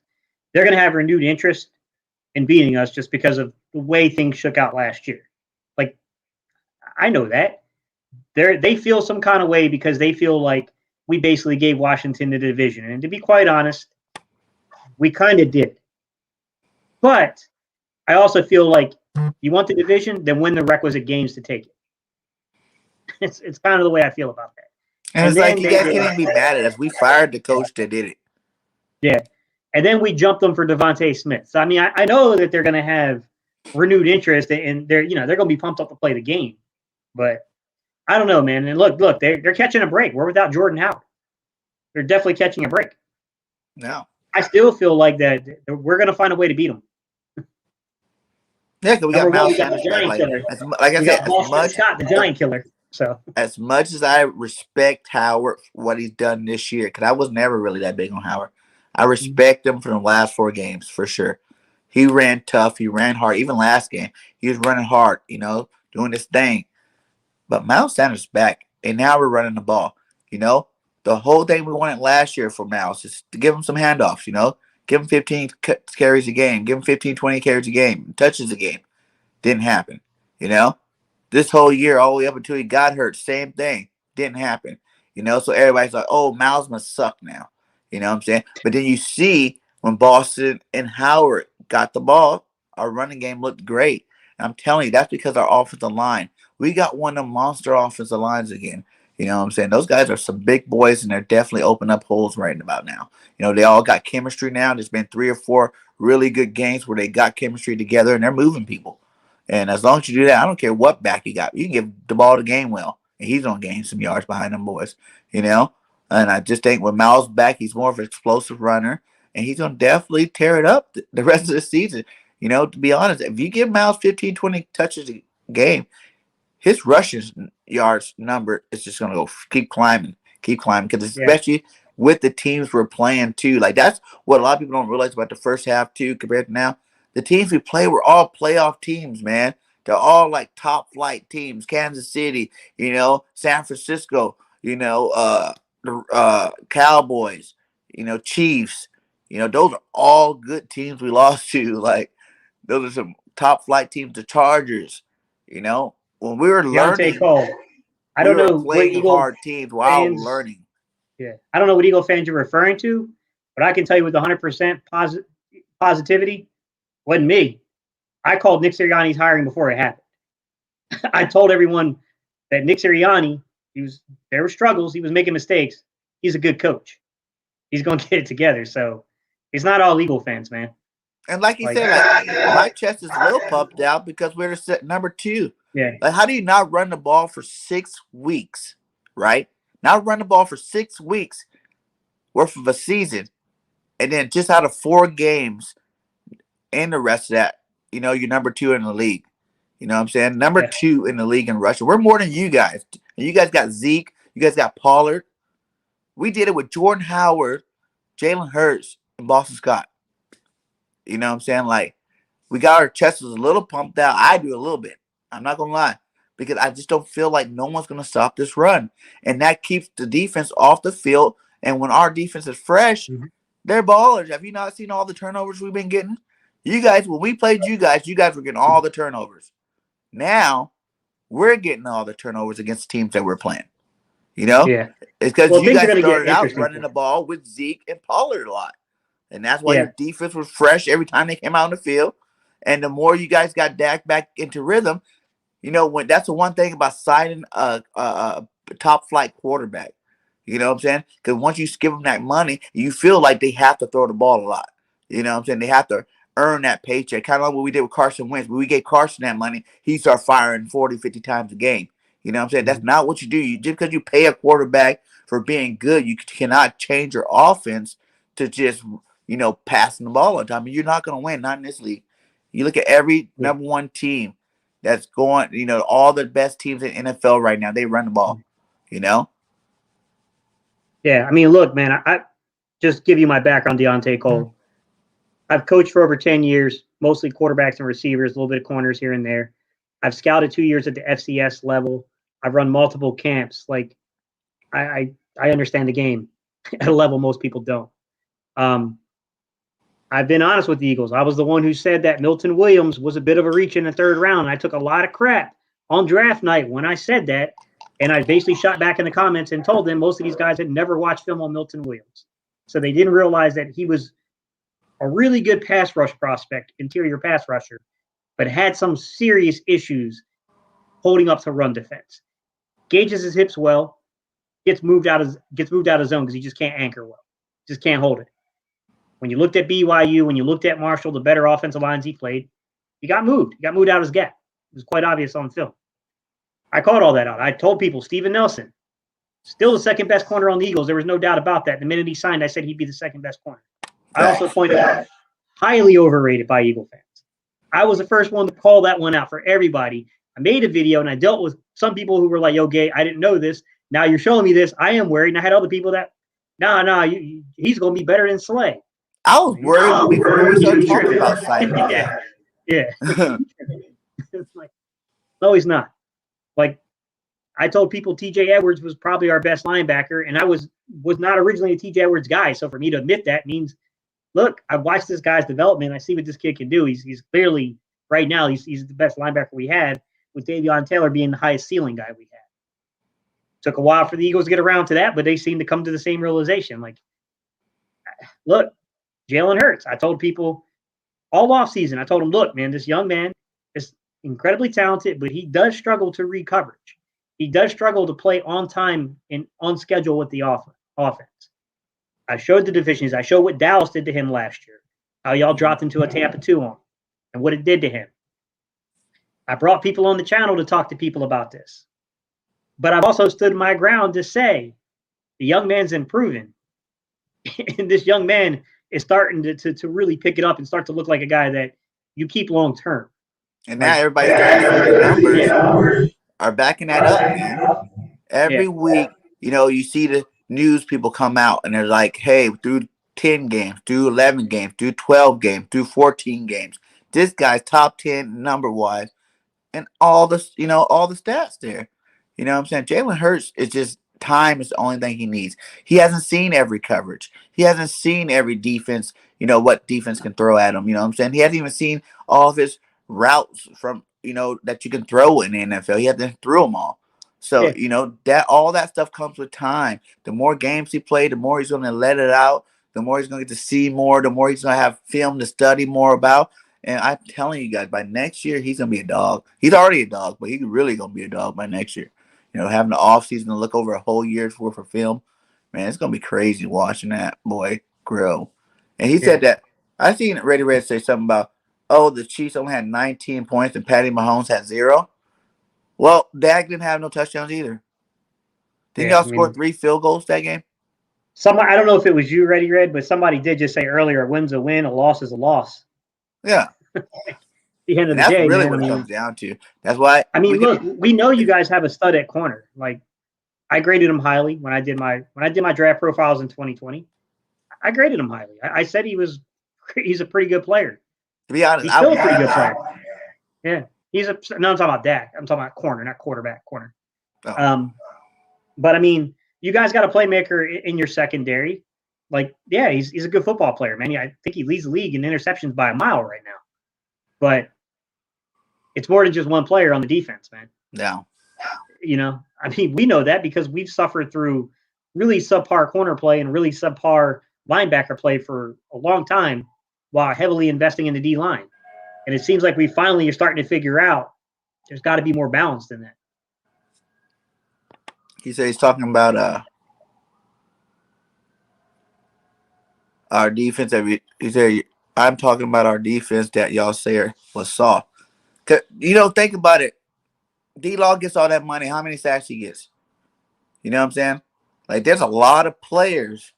they're going to have renewed interest in beating us just because of the way things shook out last year. Like, I know that they feel some kind of way because they feel like we basically gave Washington the division, and to be quite honest, we kind of did. But I also feel like you want the division, then win the requisite games to take it. It's kind of the way I feel about that. And it's like you guys can't even be mad at us. We fired the coach that did it. Yeah. And then we jumped them for Devontae Smith. So I mean, I know that they're going to have renewed interest, and they're going to be pumped up to play the game. But I don't know, man. And look, they're catching a break. We're without Jordan Howard. They're definitely catching a break. No. I still feel like that we're going to find a way to beat them. Yeah, because we got Miles Sanders back. Like I said, the Giant Killer. So as much as I respect Howard for what he's done this year, because I was never really that big on Howard, I respect him for the last 4 games for sure. He ran tough, he ran hard. Even last game, he was running hard, doing this thing. But Miles Sanders is back, and now we're running the ball. The whole thing we wanted last year for Miles is to give him some handoffs. Give him 15 carries a game, give him 15, 20 carries a game, touches a game. Didn't happen. This whole year, all the way up until he got hurt, same thing. Didn't happen. So everybody's like, oh, Miles must suck now. You know what I'm saying? But then you see when Boston and Howard got the ball, our running game looked great. And I'm telling you, that's because our offensive line. We got one of the monster offensive lines again. You know what I'm saying? Those guys are some big boys, and they're definitely opening up holes right about now. They all got chemistry now. There's been 3 or 4 really good games where they got chemistry together, and they're moving people. And as long as you do that, I don't care what back you got. You can give the ball to Gainwell, and he's going to gain some yards behind them boys, And I just think with Miles back, he's more of an explosive runner, and he's going to definitely tear it up the rest of the season. To be honest, if you give Miles 15, 20 touches a game, his rushing yards number is just going to go keep climbing. Because especially with the teams we're playing too. Like that's what a lot of people don't realize about the first half too compared to now. The teams we play were all playoff teams, man. They're all like top flight teams. Kansas City, San Francisco, the Cowboys, Chiefs. Those are all good teams we lost to. Like those are some top flight teams. The Chargers, when we were learning, I don't know what Eagle hard teams while learning. Yeah, I don't know what Eagle fans you're referring to, but I can tell you with 100% positivity, wasn't me. I called Nick Sirianni's hiring before it happened. I told everyone that Nick Sirianni, there were struggles, he was making mistakes. He's a good coach. He's going to get it together. So it's not all Eagle fans, man. And like you said, my chest is a little pumped out because we're set number 2. Yeah. Like, how do you not run the ball for 6 weeks, right? Not run the ball for 6 weeks worth of a season, and then just out of 4 games in the rest of that, you're number 2 in the league. You know what I'm saying? Number 2 in the league in rushing. We're more than you guys. And you guys got Zeke. You guys got Pollard. We did it with Jordan Howard, Jalen Hurts, and Boston Scott. You know what I'm saying? Like, we got our chests a little pumped out. I do a little bit. I'm not going to lie. Because I just don't feel like no one's going to stop this run. And that keeps the defense off the field. And when our defense is fresh, they're ballers. Have you not seen all the turnovers we've been getting? You guys, when we played you guys were getting all the turnovers. Now, we're getting all the turnovers against the teams that we're playing. You know? Yeah. It's because you guys started out running the ball with Zeke and Pollard a lot. And that's why your defense was fresh every time they came out on the field. And the more you guys got Dak back into rhythm, you know, when that's the one thing about signing a top flight quarterback. You know what I'm saying? Because once you give them that money, you feel like they have to throw the ball a lot. You know what I'm saying? They have to earn that paycheck. Kind of like what we did with Carson Wentz. When we gave Carson that money, he started firing 40, 50 times a game. You know what I'm saying? That's not what you do. Just because you pay a quarterback for being good, you cannot change your offense to just, you know, passing the ball all the time. I mean, you're not going to win, not in this league. You look at every number 1 team that's going, you know, all the best teams in NFL right now, they run the ball, you know? Yeah, I mean, look, man, I just give you my background, Deontay Cole. I've coached for over 10 years, mostly quarterbacks and receivers, a little bit of corners here and there. I've scouted 2 years at the FCS level. I've run multiple camps. Like, I understand the game at a level most people don't. I've been honest with the Eagles. I was the one who said that Milton Williams was a bit of a reach in the 3rd round. I took a lot of crap on draft night when I said that. And I basically shot back in the comments and told them most of these guys had never watched film on Milton Williams. So they didn't realize that he was a really good pass rush prospect, interior pass rusher, but had some serious issues holding up to run defense. Gauges his hips well, gets moved out of zone because he just can't anchor well. Just can't hold it. When you looked at BYU, when you looked at Marshall, the better offensive lines he played, he got moved. He got moved out of his gap. It was quite obvious on film. I called all that out. I told people, Steven Nelson, still the 2nd best corner on the Eagles. There was no doubt about that. The minute he signed, I said he'd be the 2nd best corner. I also pointed out, highly overrated by Eagle fans. I was the first one to call that one out for everybody. I made a video, and I dealt with some people who were like, yo, Gay, I didn't know this. Now you're showing me this. I am worried. And I had other people that, he's going to be better than Slay. I was worried before we started talking about signing the Gay. Yeah. It's like, no, he's not. Like, I told people TJ Edwards was probably our best linebacker, and I was not originally a TJ Edwards guy. So for me to admit that means, look, I've watched this guy's development. I see what this kid can do. He's clearly, right now, he's the best linebacker we had, with Davion Taylor being the highest ceiling guy we had. Took a while for the Eagles to get around to that, but they seem to come to the same realization. Like, look, Jalen Hurts. I told people all offseason, I told them, look, man, this young man is incredibly talented, but he does struggle to read coverage. He does struggle to play on time and on schedule with the offense. I showed the deficiencies. I showed what Dallas did to him last year, how y'all dropped into a Tampa 2 on him, and what it did to him. I brought people on the channel to talk to people about this. But I've also stood my ground to say the young man's improving. And this young man is starting to really pick it up and start to look like a guy that you keep long term. And now everybody's the numbers are backing that up, man. Every week, you know, you see the news people come out and they're like, hey, through 10 games, through 11 games, through 12 games, through 14 games, this guy's top 10 number wise, and all the, you know, all the stats there. You know what I'm saying? Jalen Hurts is just, time is the only thing he needs. He hasn't seen every coverage. He hasn't seen every defense, you know, what defense can throw at him. You know what I'm saying? He hasn't even seen all of his routes from, you know, that you can throw in the NFL. He hasn't threw them all. So, you know, that all that stuff comes with time. The more games he plays, the more he's going to let it out. The more he's going to get to see more. The more he's going to have film to study more about. And I'm telling you guys, by next year, he's going to be a dog. He's already a dog, but he's really going to be a dog by next year. You know, having the offseason to look over a whole year's worth of film, man, it's going to be crazy watching that boy grow. And he said that, I seen Ready Red say something about, oh, the Chiefs only had 19 points and Patty Mahomes had 0. Well, Dak didn't have no touchdowns either. Didn't y'all score 3 field goals that game? I don't know if it was you, Ready Red, but somebody did just say earlier, a win's a win, a loss is a loss. Yeah. the end of And the that's day, really man. what it comes down to. That's why Look, we know you guys have a stud at corner. Like I graded him highly when I did my draft profiles in 2020. I graded him highly. I said he's a pretty good player. to be honest, He's still a pretty good player. Yeah, no. I'm talking about Dak. I'm talking about corner, not quarterback. Corner. Oh. But I mean, you guys got a playmaker in your secondary. Like, yeah, he's a good football player, man. I think he leads the league in interceptions by a mile right now. But it's more than just one player on the defense, man. Yeah. I mean, we know that because we've suffered through really subpar corner play and really subpar linebacker play for a long time while heavily investing in the D line. And it seems like we finally are starting to figure out there's got to be more balance than that. He said he's talking about our defense. He said, I'm talking about our defense that y'all say was soft. Think about it. D-Law gets all that money. How many sacks he gets? You know what I'm saying? Like, there's a lot of players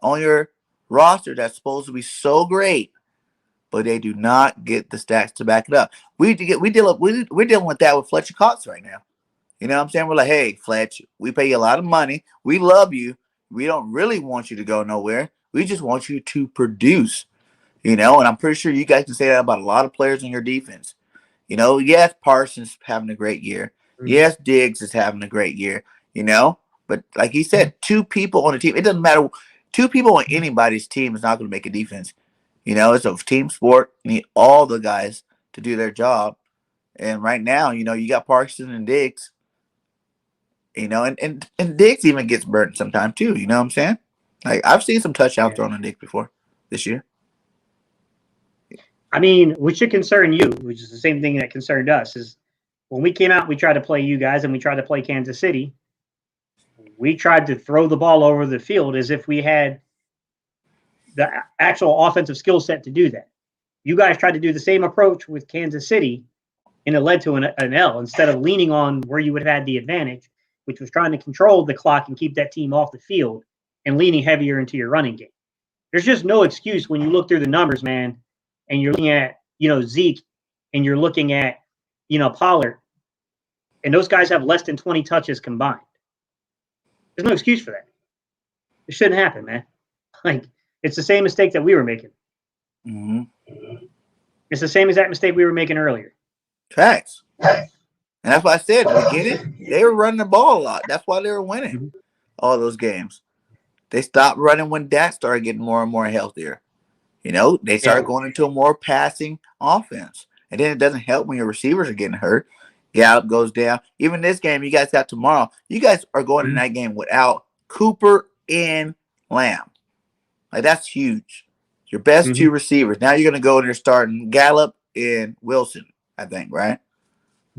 on your roster that's supposed to be so great, but they do not get the stats to back it up. We're dealing with that with Fletcher Cox right now. You know what I'm saying? We're like, hey, Fletch, we pay you a lot of money. We love you. We don't really want you to go nowhere. We just want you to produce. And I'm pretty sure you guys can say that about a lot of players on your defense. Yes, Parsons having a great year. Mm-hmm. Yes, Diggs is having a great year. But like he said, two people on the team. It doesn't matter. Two people on anybody's team is not going to make a defense. It's a team sport. You need all the guys to do their job. And right now, you got Parsons and Diggs. And Diggs even gets burnt sometimes too. You know what I'm saying? Like, I've seen some touchdowns thrown on Diggs before this year. I mean, which should concern you, which is the same thing that concerned us, is when we came out, we tried to play you guys and we tried to play Kansas City. We tried to throw the ball over the field as if we had the actual offensive skill set to do that. You guys tried to do the same approach with Kansas City, and it led to an L instead of leaning on where you would have had the advantage, which was trying to control the clock and keep that team off the field and leaning heavier into your running game. There's just no excuse when you look through the numbers, man, and you're looking at, Zeke, and you're looking at, Pollard, and those guys have less than 20 touches combined. There's no excuse for that. It shouldn't happen, man. Like, it's the same mistake that we were making. Mm-hmm. It's the same exact mistake we were making earlier. Facts. And that's why I said, we get it. They were running the ball a lot. That's why they were winning all those games. They stopped running when Dak started getting more and more healthier. They started going into a more passing offense. And then it doesn't help when your receivers are getting hurt. Gallup goes down. Even this game you guys got tomorrow, you guys are going in that game without Cooper and Lamb. Like, that's huge. Your best two receivers. Now you're going to go in there starting Gallup and Wilson, I think, right?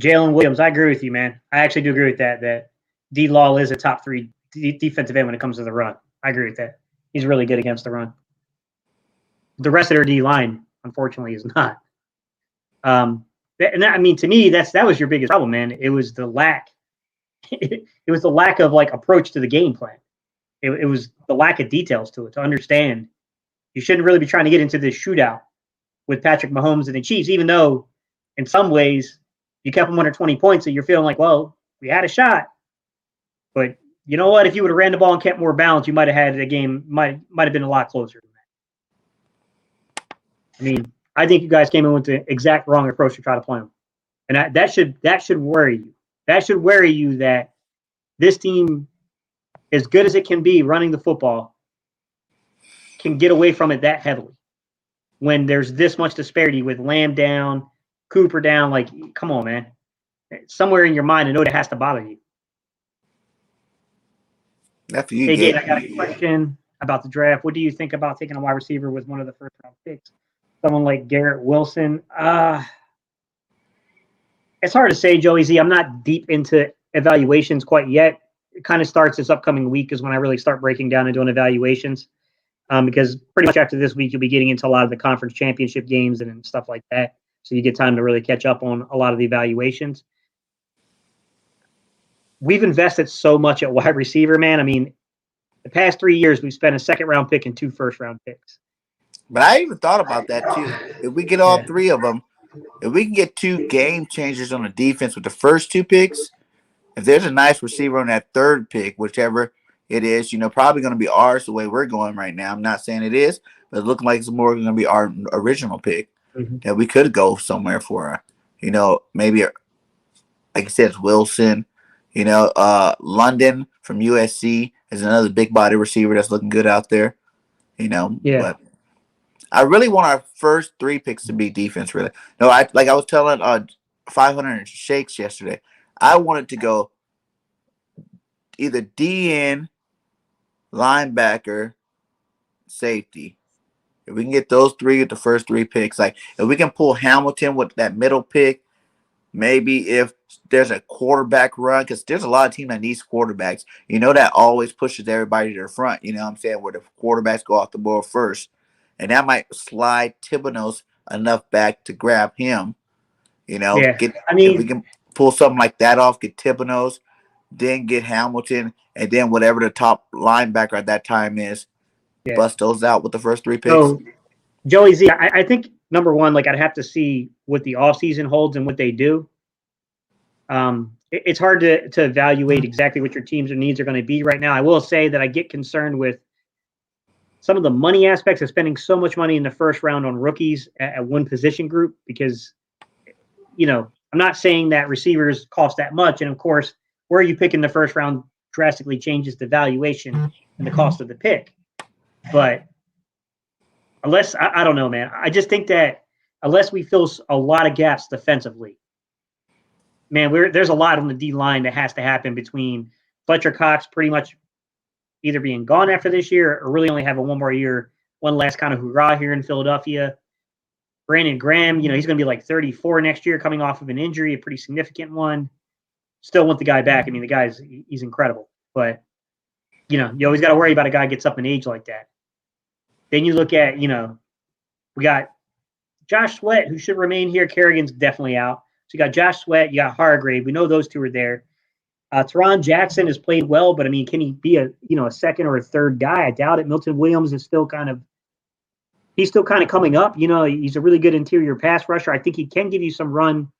Jalen Williams, I agree with you, man. I actually do agree with that D-Law is a top 3 defensive end when it comes to the run. I agree with that. He's really good against the run. The rest of their D-line, unfortunately, is not. To me, that was your biggest problem, man. It was the lack. It was the lack of approach to the game plan. It was the lack of details to it to understand. You shouldn't really be trying to get into this shootout with Patrick Mahomes and the Chiefs, even though in some ways you kept them under 20 points, and you're feeling like, well, we had a shot. But you know what? If you would have ran the ball and kept more balance, you might have had the game might have been a lot closer than that. I mean, I think you guys came in with the exact wrong approach to try to play them. And that should worry you. That should worry you that this team, as good as it can be running the football, can get away from it that heavily when there's this much disparity with Lamb down, Cooper down. Like, come on, man. Somewhere in your mind, I know that has to bother you. That's you. Hey, Gabe, I got a question about the draft. What do you think about taking a wide receiver with one of the first-round picks? Someone like Garrett Wilson. It's hard to say, Joey Z. I'm not deep into evaluations quite yet. It kind of starts this upcoming week is when I really start breaking down and doing evaluations. Because pretty much after this week, you'll be getting into a lot of the conference championship games and stuff like that. So you get time to really catch up on a lot of the evaluations. We've invested so much at wide receiver, man. I mean, the past 3 years, we've spent a second-round pick and 2 first-round picks. But I even thought about that too. If we get all Yeah. three of them, if we can get two game changers on the defense with the first two picks, if there's a nice receiver on that third pick, whichever it is, probably going to be ours the way we're going right now. I'm not saying it is, but it looks like it's more going to be our original pick that we could go somewhere for. Maybe like I said, it's Wilson. London from USC is another big body receiver that's looking good out there. Yeah. But I really want our first three picks to be defense. Really, no, I was telling 500 Shakes yesterday. I wanted to go either DN, linebacker, safety. If we can get those three at the first three picks, like if we can pull Hamilton with that middle pick, maybe if there's a quarterback run, because there's a lot of teams that needs quarterbacks. That always pushes everybody to the front. You know what I'm saying? Where the quarterbacks go off the board first. And that might slide Thibodeau's enough back to grab him. Yeah. If we can pull something like that off, get Thibodeau's, then get Hamilton, and then whatever the top linebacker at that time is, bust those out with the first three picks. So, Joey Z, I think number one, like I'd have to see what the offseason holds and what they do. It's hard to evaluate exactly what your teams or needs are going to be right now. I will say that I get concerned with some of the money aspects of spending so much money in the first round on rookies at one position group because, I'm not saying that receivers cost that much. And of course, where you pick in the first round drastically changes the valuation and the cost of the pick. But unless, I don't know, man. I just think that unless we fill a lot of gaps defensively, man, there's a lot on the D line that has to happen between Fletcher Cox pretty much either being gone after this year or really only having one more year, one last kind of hurrah here in Philadelphia. Brandon Graham, he's going to be like 34 next year coming off of an injury, a pretty significant one. Still want the guy back. I mean, he's incredible. But, you always got to worry about a guy gets up in age like that. Then you look at, we got Josh Sweat, who should remain here. Kerrigan's definitely out. So you got Josh Sweat, you got Hargrave. We know those two are there. Teron Jackson has played well, but I mean, can he be a second or a third guy? I doubt it. Milton Williams is still kind of coming up. He's a really good interior pass rusher. I think he can give you some run.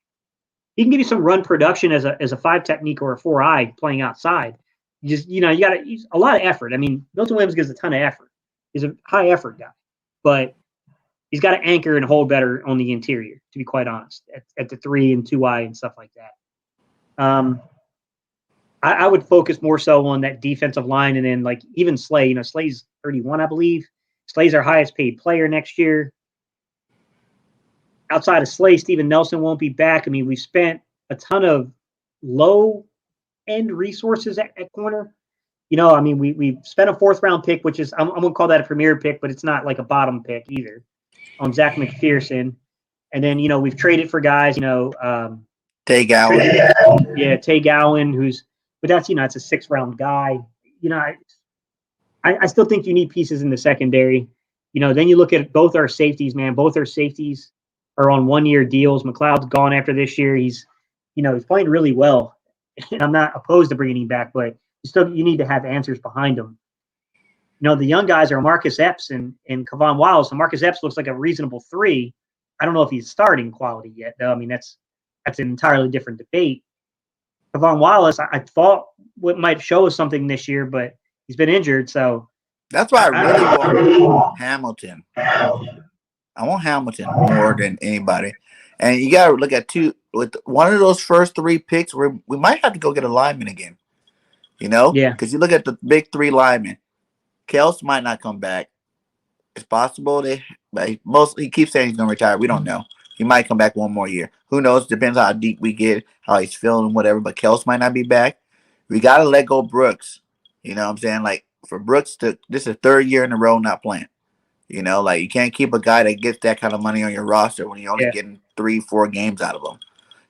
He can give you some run production as a 5 technique or a 4-eye playing outside. You just, you got to use a lot of effort. I mean, Milton Williams gives a ton of effort. He's a high effort guy, but he's got to anchor and hold better on the interior, to be quite honest, at the 3 and 2-eye and stuff like that. I would focus more so on that defensive line, and then like even Slay. Slay's 31, I believe. Slay's our highest paid player next year. Outside of Slay, Steven Nelson won't be back. I mean, we spent a ton of low end resources at corner. We spent a 4th round pick, which is I'm gonna call that a premier pick, but it's not like a bottom pick either, on Zach McPherson. And then we've traded for guys. Tay Gowan. Tay Gowan, but that's it's a 6th round guy. I still think you need pieces in the secondary. Then you look at both our safeties, man. Both our safeties are on 1-year deals. McLeod's gone after this year. He's playing really well. And I'm not opposed to bringing him back, but you need to have answers behind him. The young guys are Marcus Epps and Kavon Wallace. And Marcus Epps looks like a reasonable 3. I don't know if he's starting quality yet, though. I mean, that's an entirely different debate. Kavon Wallace, I thought might show us something this year, but he's been injured, so that's why I really want Hamilton. I want Hamilton more than anybody. And you got to look at with one of those first 3 picks, we might have to go get a lineman again. Yeah. Because you look at the big 3 linemen. Kels might not come back. It's possible but he keeps saying he's going to retire. We don't know. He might come back one more year. Who knows? Depends how deep we get, how he's feeling, whatever. But Kels might not be back. We got to let go Brooks. You know what I'm saying? Like, for Brooks, this is the 3rd year in a row not playing. You can't keep a guy that gets that kind of money on your roster when you're only getting 3-4 games out of him.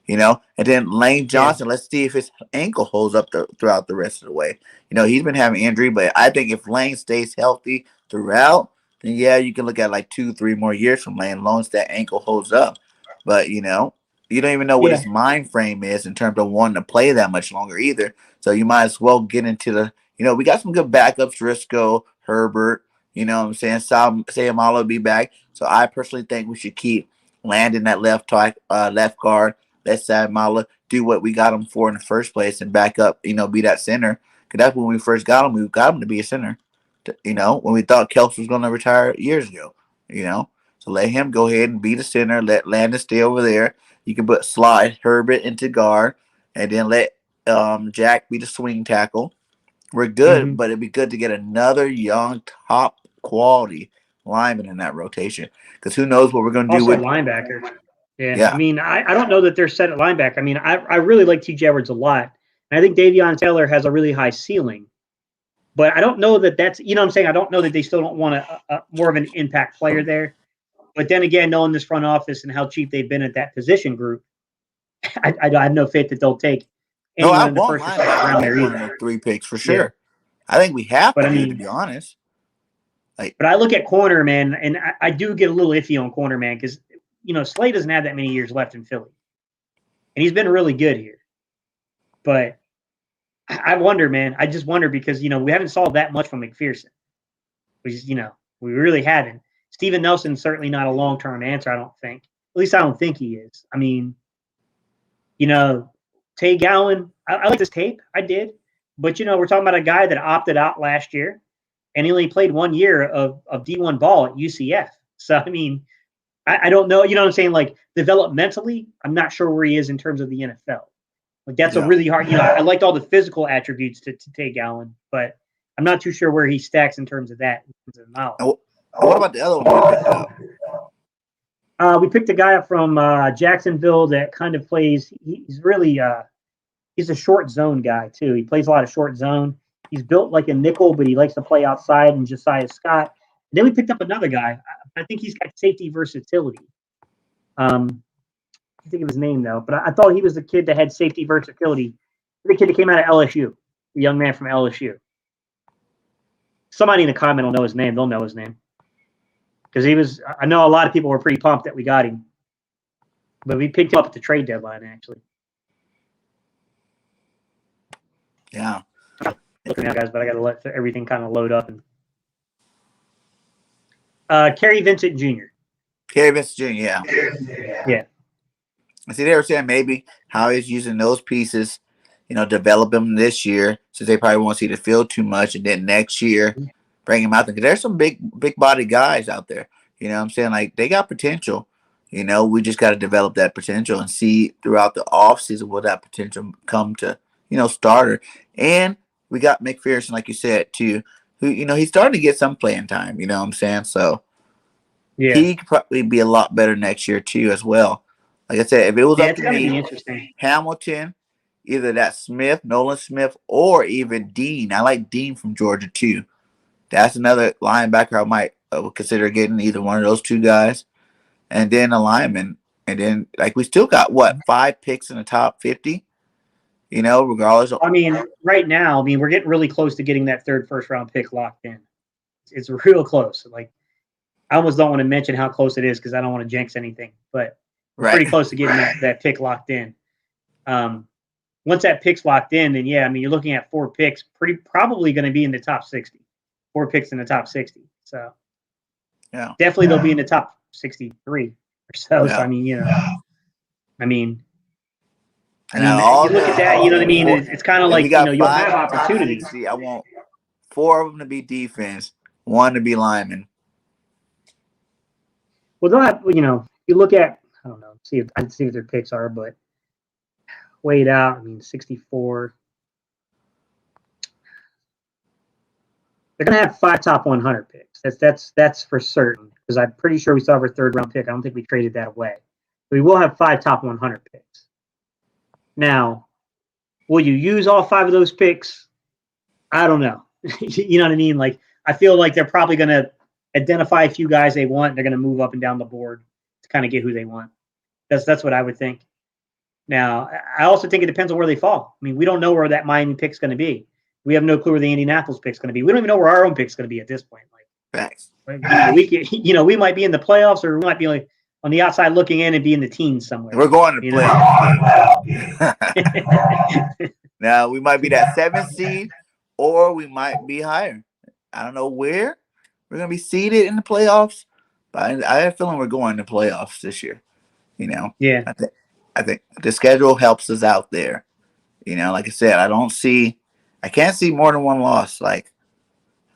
And then Lane Johnson, let's see if his ankle holds up throughout the rest of the way. He's been having injury, but I think if Lane stays healthy throughout, then you can look at like 2-3 more years from Lane, as long as that ankle holds up. But, you don't even know what his mind frame is in terms of wanting to play that much longer either. So you might as well get into we got some good backups, Driscoll, Herbert, You know what I'm saying? Sayamalo will be back. So I personally think we should keep Landon at left guard. Let Sayamalo do what we got him for in the first place and back up, be that center. Because that's when we first got him. We got him to be a center. When we thought Kels was going to retire years ago. So let him go ahead and be the center. Let Landon stay over there. You can slide Herbert into guard, and then let Jack be the swing tackle. We're good, but it'd be good to get another young, top quality lineman in that rotation. Because who knows what we're going to do with linebacker. Yeah. I mean, I don't know that they're set at linebacker. I mean, I really like T.J. Edwards a lot. And I think Davion Taylor has a really high ceiling. But I don't know that that's, what I'm saying? I don't know that they still don't want a more of an impact player there. But then again, knowing this front office and how cheap they've been at that position group, I have no faith that they'll take anyone in the first or second round there either. 3 picks for sure. Yeah. I think we have to be honest. But I look at corner, man, and I do get a little iffy on corner, man, because, Slay doesn't have that many years left in Philly. And he's been really good here. But I wonder, man. I just wonder because, we haven't saw that much from McPherson. We really haven't. Steven Nelson's certainly not a long-term answer, I don't think. At least I don't think he is. I mean, Tay Gowan, I like this tape. I did. But, we're talking about a guy that opted out last year, and he only played 1 year of D1 ball at UCF. So, I mean, I don't know. You know what I'm saying? Like, developmentally, I'm not sure where he is in terms of the NFL. Like, that's a really hard, I liked all the physical attributes to Tay Gowan, but I'm not too sure where he stacks in terms of that. In terms of knowledge. What about the other one we picked up? We picked a guy up from Jacksonville that kind of plays. He's really he's a short zone guy too. He plays a lot of short zone. He's built like a nickel, but he likes to play outside. And Josiah Scott. And then we picked up another guy. I think he's got safety versatility. I can't think of his name though, but I thought he was the kid that had safety versatility. The kid that came out of LSU, the young man from LSU. Somebody in the comment will know his name. They'll know his name. Because I know a lot of people were pretty pumped that we got him. But we picked him up at the trade deadline, actually. Yeah. Looking at guys, but I got to let everything kind of load up. And Kerry Vincent Jr. Kerry Vincent Jr., yeah. Yeah. I see they were saying maybe how he's using those pieces, develop them this year, since they probably won't see the field too much, and then next year bring him out there. Because there's some big body guys out there. You know what I'm saying? Like, they got potential. We just got to develop that potential and see throughout the offseason will that potential come to, starter. And we got McPherson, like you said, too, who, he's starting to get some playing time. You know what I'm saying? So he could probably be a lot better next year, too, as well. Like I said, if it was up to me, Hamilton, either that Smith, Nolan Smith, or even Dean. I like Dean from Georgia, too. That's another linebacker I might consider getting, either one of those two guys. And then a lineman. And then, we still got, 5 picks in the top 50? Regardless of. I mean, right now, we're getting really close to getting that third first-round pick locked in. It's real close. I almost don't want to mention how close it is because I don't want to jinx anything. But we're pretty close to getting that pick locked in. Once that pick's locked in, then, you're looking at 4 picks, probably going to be in the top 60. 4 picks in the top 60. So, definitely they'll be in the top 63 or so. Yeah. So, and you look at that, you know what I mean? It's kind of like, you'll have opportunities. I want 4 of them to be defense, 1 to be lineman. Well, they'll have, you look at, I don't know, see what their picks are, but weighed out, 64. They're going to have 5 top 100 picks. That's for certain, because I'm pretty sure we still have our third-round pick. I don't think we traded that away. We will have 5 top 100 picks. Now, will you use all 5 of those picks? I don't know. You know what I mean? I feel like they're probably going to identify a few guys they want. They're going to move up and down the board to kind of get who they want. That's what I would think. Now, I also think it depends on where they fall. We don't know where that Miami pick's going to be. We have no clue where the Indianapolis pick's going to be. We don't even know where our own pick's going to be at this point. Facts. We might be in the playoffs, or we might be on the outside looking in and be in the teens somewhere. We're going to playoffs. Now, we might be that 7th seed, or we might be higher. I don't know where, we're gonna be seeded in the playoffs, but I have a feeling we're going to playoffs this year. You know, Yeah. I think the schedule helps us out there. You know, like I said, I can't see more than one loss. Like,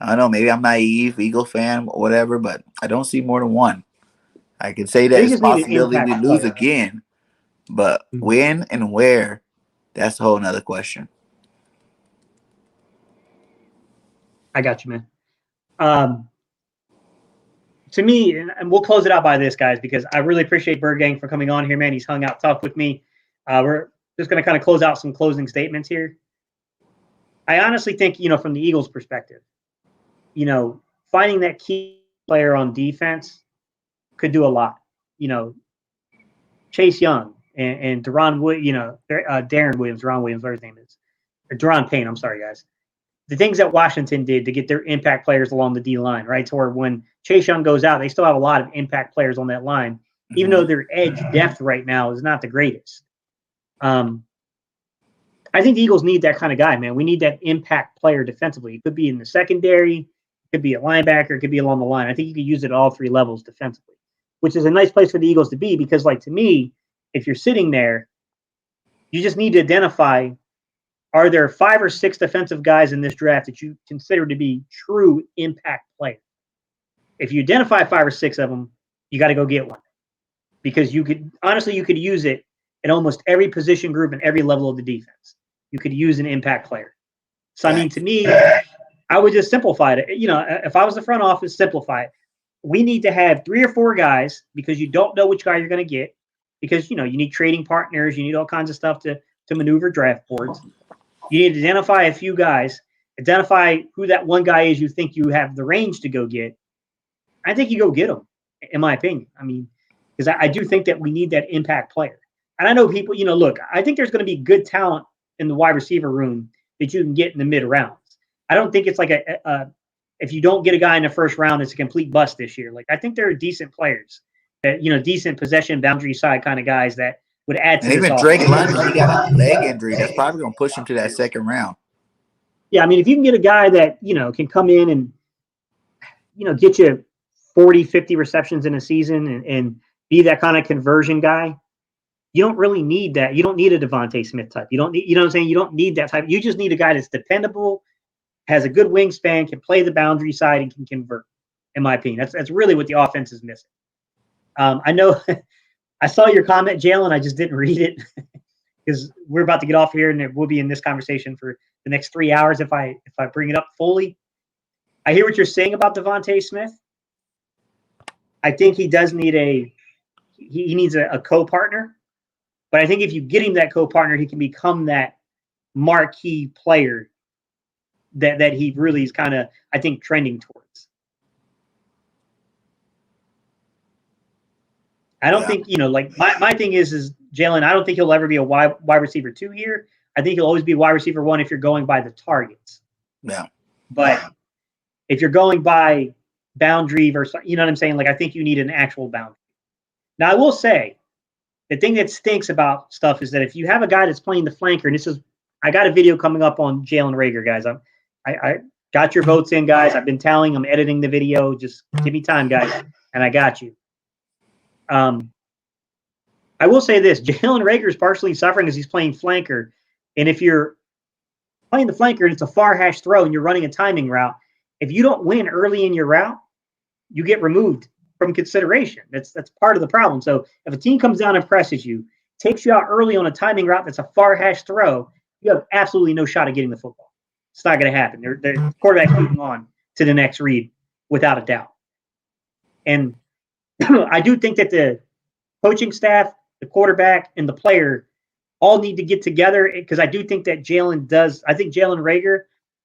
I don't know, maybe I'm naive, Eagle fan, or whatever, but I don't see more than one. I can say that They it's a just need an possibility we impact lose player. again, but Mhm. when and where, that's a whole nother question. I got you, man. To me, and we'll close it out by this, guys, because I really appreciate Bird Gang for coming on here, man. He's hung out tough with me. We're just going to kind of close out some closing statements here. I honestly think, from the Eagles' perspective, finding that key player on defense could do a lot. Chase Young and Deron Wood, Darren Williams, Deron Williams, whatever his name is, or Deron Payne. I'm sorry, guys. The things that Washington did to get their impact players along the D line, right? So where when Chase Young goes out, they still have a lot of impact players on that line, even though their edge depth right now is not the greatest. I think the Eagles need that kind of guy, man. We need that impact player defensively. It could be in the secondary, it could be a linebacker, it could be along the line. I think you could use it at all three levels defensively, which is a nice place for the Eagles to be because, like, to me, if you're sitting there, you just need to identify, are there 5 or 6 defensive guys in this draft that you consider to be true impact players? If you identify 5 or 6 of them, you got to go get one because you could use it in almost every position group and every level of the defense. You could use an impact player. So, I mean, to me, I would just simplify it. If I was the front office, simplify it. We need to have 3 or 4 guys because you don't know which guy you're going to get because, you need trading partners. You need all kinds of stuff to maneuver draft boards. You need to identify a few guys, identify who that one guy is you think you have the range to go get. I think you go get him, in my opinion. I mean, because I do think that we need that impact player. And I know people, look, I think there's going to be good talent in the wide receiver room that you can get in the mid rounds. I don't think it's like if you don't get a guy in the first round, it's a complete bust this year. Like, I think there are decent players that, decent possession boundary side kind of guys that would add to And this even offense. Drake London, he got a leg injury. That's probably going to push him to that second round. Yeah, I mean, if you can get a guy that, can come in and, get you 40, 50 receptions in a season and be that kind of conversion guy, you don't really need that. You don't need a Devontae Smith type. You don't need, you know what I'm saying? You don't need that type. You just need a guy that's dependable, has a good wingspan, can play the boundary side, and can convert, in my opinion. That's really what the offense is missing. I know I saw your comment, Jalen. I just didn't read it because we're about to get off here and we'll be in this conversation for the next 3 hours if I bring it up fully. I hear what you're saying about Devontae Smith. I think he does need he needs a co-partner. But I think if you get him that co-partner, he can become that marquee player that he really is kind of, I think, trending towards. I don't think, like my thing is Jalen, I don't think he'll ever be a wide receiver 2 here. I think he'll always be wide receiver 1 if you're going by the targets. Yeah. But if you're going by boundary versus, you know what I'm saying? Like, I think you need an actual boundary. Now, I will say, the thing that stinks about stuff is that if you have a guy that's playing the flanker, and I got a video coming up on Jalen Reagor, guys. I got your votes in, guys. I've been telling, I'm editing the video. Just give me time, guys, and I got you. I will say this: Jalen Reagor is partially suffering because he's playing flanker, and if you're playing the flanker and it's a far hash throw and you're running a timing route, if you don't win early in your route, you get removed from consideration. That's part of the problem. So if a team comes down and presses you, takes you out early on a timing route that's a far hash throw, you have absolutely no shot at getting the football. It's not going to happen. The quarterback's moving on to the next read without a doubt. And I do think that the coaching staff, the quarterback, and the player all need to get together because I do think that I think Jalen Reagor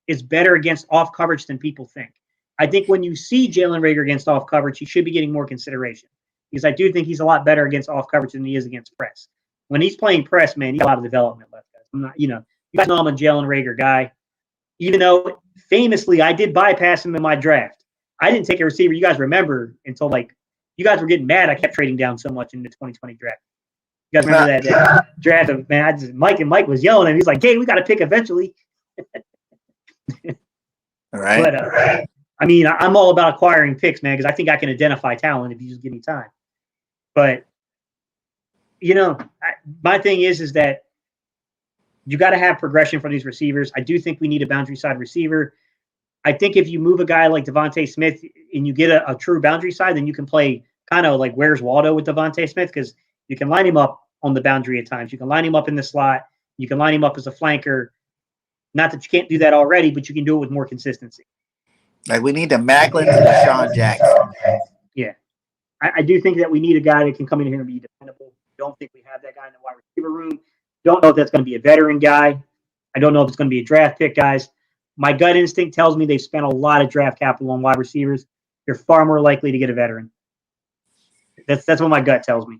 is better against off coverage than people think. I think when you see Jalen Reagor against off coverage, he should be getting more consideration because I do think he's a lot better against off coverage than he is against press. When he's playing press, man, he's got a lot of development left. Guys. I'm not, you guys know I'm a Jalen Reagor guy, even though famously I did bypass him in my draft. I didn't take a receiver. You guys remember until you guys were getting mad. I kept trading down so much in the 2020 draft. You guys remember that draft of, man? Mike was yelling and he's like, "Hey, we got to pick eventually." All right. But I mean, I'm all about acquiring picks, man, because I think I can identify talent if you just give me time. But my thing is that you got to have progression from these receivers. I do think we need a boundary side receiver. I think if you move a guy like Devontae Smith and you get a true boundary side, then you can play kind of like Where's Waldo with Devontae Smith, because you can line him up on the boundary at times. You can line him up in the slot. You can line him up as a flanker. Not that you can't do that already, but you can do it with more consistency. Like we need the Macklin to Deshaun Jackson. Yeah. I do think that we need a guy that can come in here and be dependable. Don't think we have that guy in the wide receiver room. Don't know if that's going to be a veteran guy. I don't know if it's going to be a draft pick, guys. My gut instinct tells me they've spent a lot of draft capital on wide receivers. You're far more likely to get a veteran. That's what my gut tells me.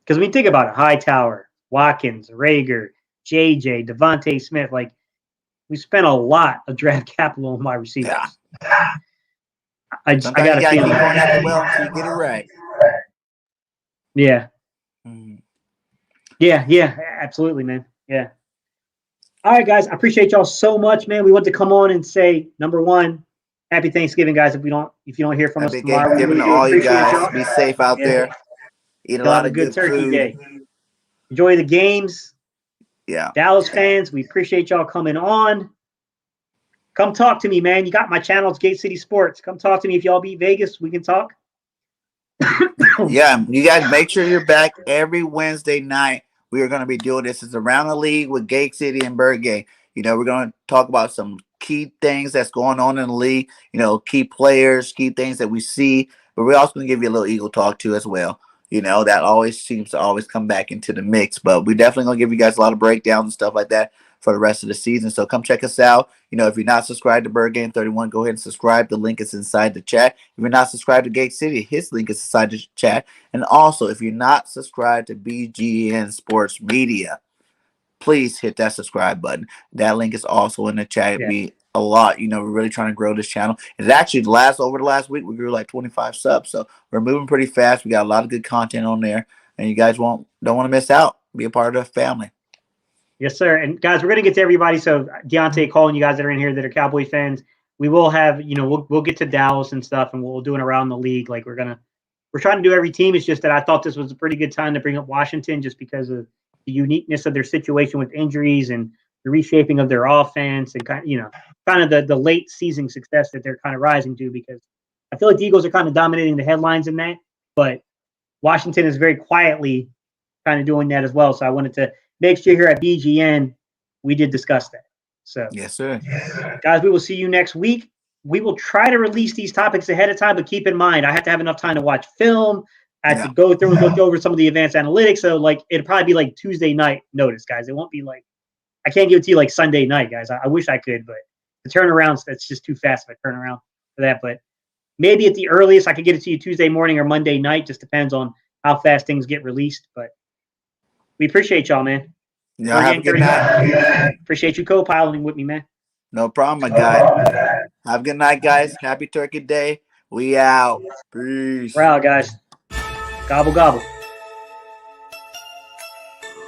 Because when you think about it, Hightower, Watkins, Rager, JJ, Devontae Smith, like we spent a lot of draft capital on wide receivers. Yeah. I got a feeling. Keep going at it well until you get it right. Yeah. Mm-hmm. Yeah, absolutely, man. Yeah. All right, guys. I appreciate y'all so much, man. We want to come on and say, number one, happy Thanksgiving, guys. If you don't hear from us tomorrow, happy Thanksgiving to all you guys. Be safe out there. Eat a lot of good turkey food. Day. Enjoy the games. Yeah. Dallas fans, we appreciate y'all coming on. Come talk to me, man. You got my channel. It's Gate City Sports. Come talk to me. If y'all beat Vegas, we can talk. Yeah, you guys make sure you're back every Wednesday night. We are going to be doing this. It's Around the League with Gate City and Bergay. We're going to talk about some key things that's going on in the league, key players, key things that we see. But we're also going to give you a little Eagle talk too as well. That always seems to always come back into the mix. But we definitely going to give you guys a lot of breakdowns and stuff like that for the rest of the season. So come check us out. If you're not subscribed to Bird Game 31, go ahead and subscribe. The link is inside the chat. If you're not subscribed to Gate City, his link is inside the chat. And also, if you're not subscribed to BGN Sports Media, please hit that subscribe button. That link is also in the chat. It'd be a lot. We're really trying to grow this channel. It actually over the last week, we grew like 25 subs. So we're moving pretty fast. We got a lot of good content on there. And you guys don't want to miss out. Be a part of the family. Yes, sir. And guys, we're going to get to everybody. So Deontay, calling you guys that are in here that are Cowboy fans, we will have, we'll get to Dallas and stuff, and we'll do it around the league. Like we're trying to do every team. It's just that I thought this was a pretty good time to bring up Washington just because of the uniqueness of their situation with injuries and the reshaping of their offense and kind of the late season success that they're kind of rising to, because I feel like the Eagles are kind of dominating the headlines in that, but Washington is very quietly kind of doing that as well. So I wanted to make sure here at BGN, we did discuss that. So yes, sir. Guys, we will see you next week. We will try to release these topics ahead of time, but keep in mind, I have to have enough time to watch film. I have to go through and look over some of the advanced analytics. So it'll probably be like Tuesday night notice, guys. It won't be like, I can't give it to you like Sunday night, guys. I wish I could, but the turnarounds, that's just too fast of a turnaround for that. But maybe at the earliest, I could get it to you Tuesday morning or Monday night. Just depends on how fast things get released. But we appreciate y'all, man. Yeah, have a good night. Appreciate you co-piloting with me, man. No problem, my guy. Have a good night, guys. Happy Turkey Day. We out. Peace. We're out, guys. Gobble, gobble.